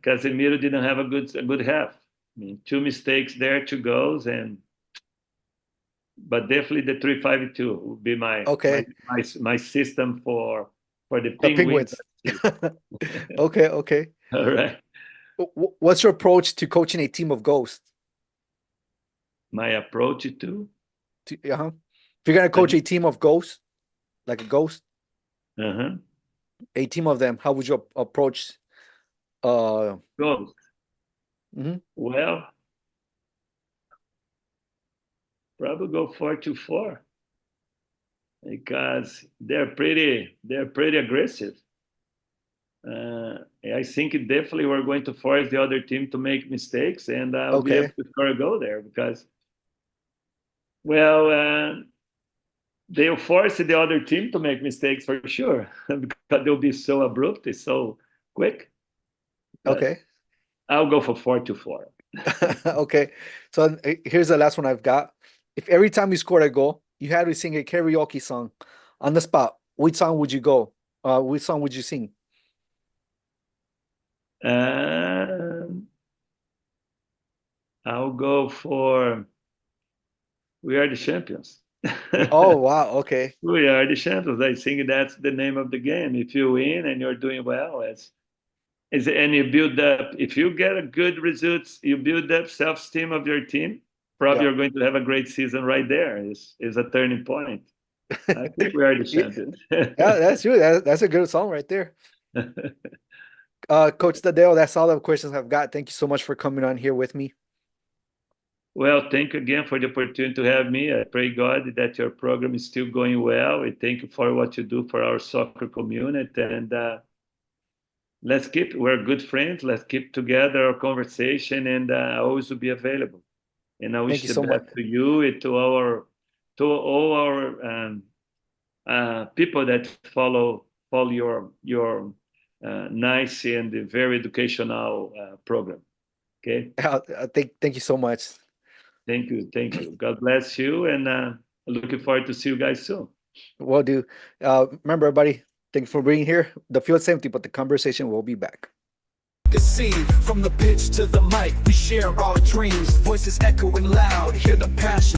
Speaker 1: Casemiro didn't have a good half. I mean, two mistakes there, two goals, but definitely the 3-5-2 would be
Speaker 8: Okay.
Speaker 1: my system for the
Speaker 8: The
Speaker 1: Penguins.
Speaker 8: Penguins. Okay. Okay.
Speaker 1: All right.
Speaker 8: What's your approach to coaching a team of ghosts?
Speaker 1: my approach to.
Speaker 8: Uh-huh. If you're gonna coach a team of ghosts, like a ghost,
Speaker 1: Uh-huh.
Speaker 8: a team of them, how would you approach?
Speaker 1: Goals.
Speaker 8: Mhm.
Speaker 1: Well, probably go 4-4 because they're pretty aggressive. I think definitely we're going to force the other team to make mistakes, and I'll be able
Speaker 8: Okay.
Speaker 1: to score a goal there because, well, they'll force the other team to make mistakes for sure because they'll be so abrupt, so quick. But
Speaker 8: Okay.
Speaker 1: I'll go for 4-4.
Speaker 8: Okay. So here's the last one I've got. If every time you scored a goal, you had to sing a karaoke song on the spot, which song would you go? Which song would you sing?
Speaker 1: I'll go for "We Are the Champions."
Speaker 8: Oh wow, okay.
Speaker 1: We are the champions. I think that's the name of the game. If you win and you're doing well, and you build up. If you get a good results, you build up self-esteem of your team. Probably
Speaker 8: Yeah.
Speaker 1: you're going to have a great season right there. Is a turning point. I think we are the
Speaker 8: Yeah,
Speaker 1: champions.
Speaker 8: that's true. That's a good song right there. Coach Thadeu, that's all the questions I've got. Thank you so much for coming on here with me.
Speaker 1: Well, thank you again for the opportunity to have me. I pray God that your program is still going well. We thank you for what you do for our soccer community. And we're good friends. Let's keep together our conversation, and I always will be available. And I
Speaker 8: Thank
Speaker 1: wish
Speaker 8: you
Speaker 1: the
Speaker 8: so much.
Speaker 1: best to you and to all our people that follow your nice and very educational program. Okay.
Speaker 8: Thank you so much.
Speaker 1: Thank you. Thank you. God bless you. And looking forward to see you guys soon.
Speaker 8: Will do. Remember, everybody, thank you for being here. The field's empty, but the conversation will be back.
Speaker 4: The scene, from the pitch to the mic, we share our dreams. Voices echoing loud, hear the passion.